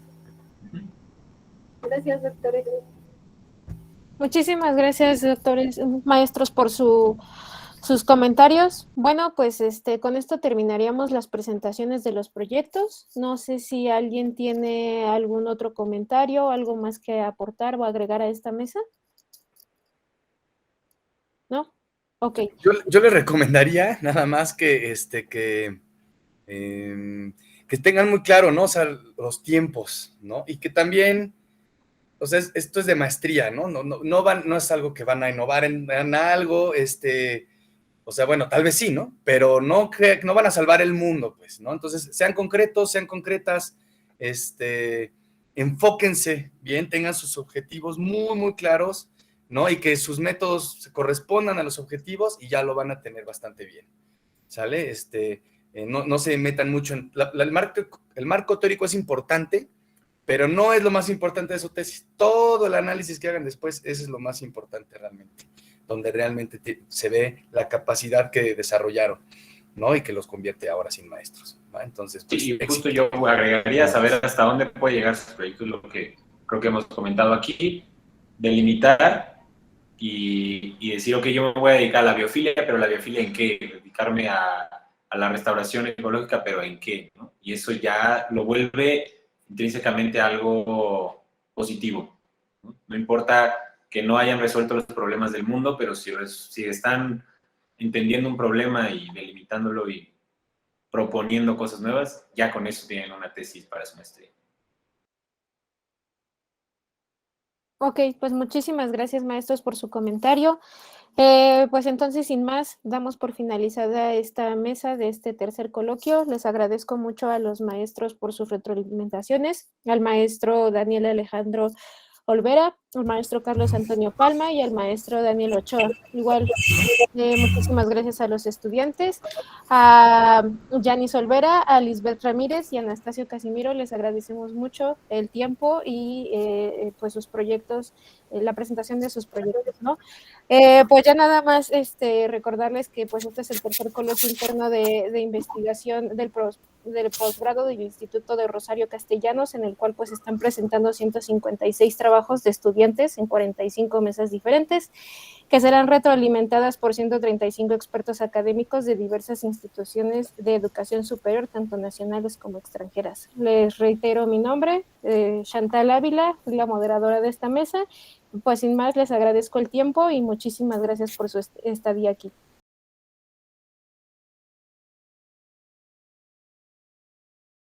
Gracias, doctores. Muchísimas gracias, doctores, maestros, por sus comentarios. Bueno, pues con esto terminaríamos las presentaciones de los proyectos. No sé si alguien tiene algún otro comentario, algo más que aportar o agregar a esta mesa. ¿No? Ok. Yo les recomendaría nada más que tengan muy claro, ¿no? O sea, los tiempos, ¿no? Y que también, o sea, esto es de maestría, ¿no? No es algo que van a innovar en algo, o sea, bueno, tal vez sí, ¿no? Pero no van a salvar el mundo, pues, ¿no? Entonces, sean concretos, sean concretas, enfóquense bien, tengan sus objetivos muy, muy claros, ¿no? Y que sus métodos se correspondan a los objetivos y ya lo van a tener bastante bien, ¿sale? No se metan mucho en... el marco teórico es importante, pero no es lo más importante de su tesis. Todo el análisis que hagan después, ese es lo más importante realmente, donde realmente se ve la capacidad que desarrollaron, ¿no? Y que los convierte ahora sin maestros, ¿no? Entonces, pues, sí, justo yo agregaría saber hasta dónde puede llegar sus proyectos, lo que creo que hemos comentado aquí, delimitar y decir, ok, yo me voy a dedicar a la biofilia, pero la biofilia ¿en qué? Dedicarme a la restauración ecológica, pero ¿en qué? ¿No? Y eso ya lo vuelve intrínsecamente algo positivo, ¿no? No importa que no hayan resuelto los problemas del mundo, pero si están entendiendo un problema y delimitándolo y proponiendo cosas nuevas, ya con eso tienen una tesis para su maestría. Ok, pues muchísimas gracias, maestros, por su comentario. Pues entonces, sin más, damos por finalizada esta mesa de este tercer coloquio. Les agradezco mucho a los maestros por sus retroalimentaciones, al maestro Daniel Alejandro Olvera, al maestro Carlos Antonio Palma y al maestro Daniel Ochoa. Igual, muchísimas gracias a los estudiantes, a Yanis Olvera, a Lisbeth Ramírez y a Anastasio Casimiro. Les agradecemos mucho el tiempo y pues sus proyectos, la presentación de sus proyectos, ¿no? Pues ya nada más recordarles que pues este es el tercer coloquio interno de investigación del posgrado del Instituto de Rosario Castellanos, en el cual pues están presentando 156 trabajos de estudiantes en 45 mesas diferentes, que serán retroalimentadas por 135 expertos académicos de diversas instituciones de educación superior, tanto nacionales como extranjeras. Les reitero mi nombre, Chantal Ávila, la moderadora de esta mesa. Pues sin más, les agradezco el tiempo y muchísimas gracias por su estadía aquí.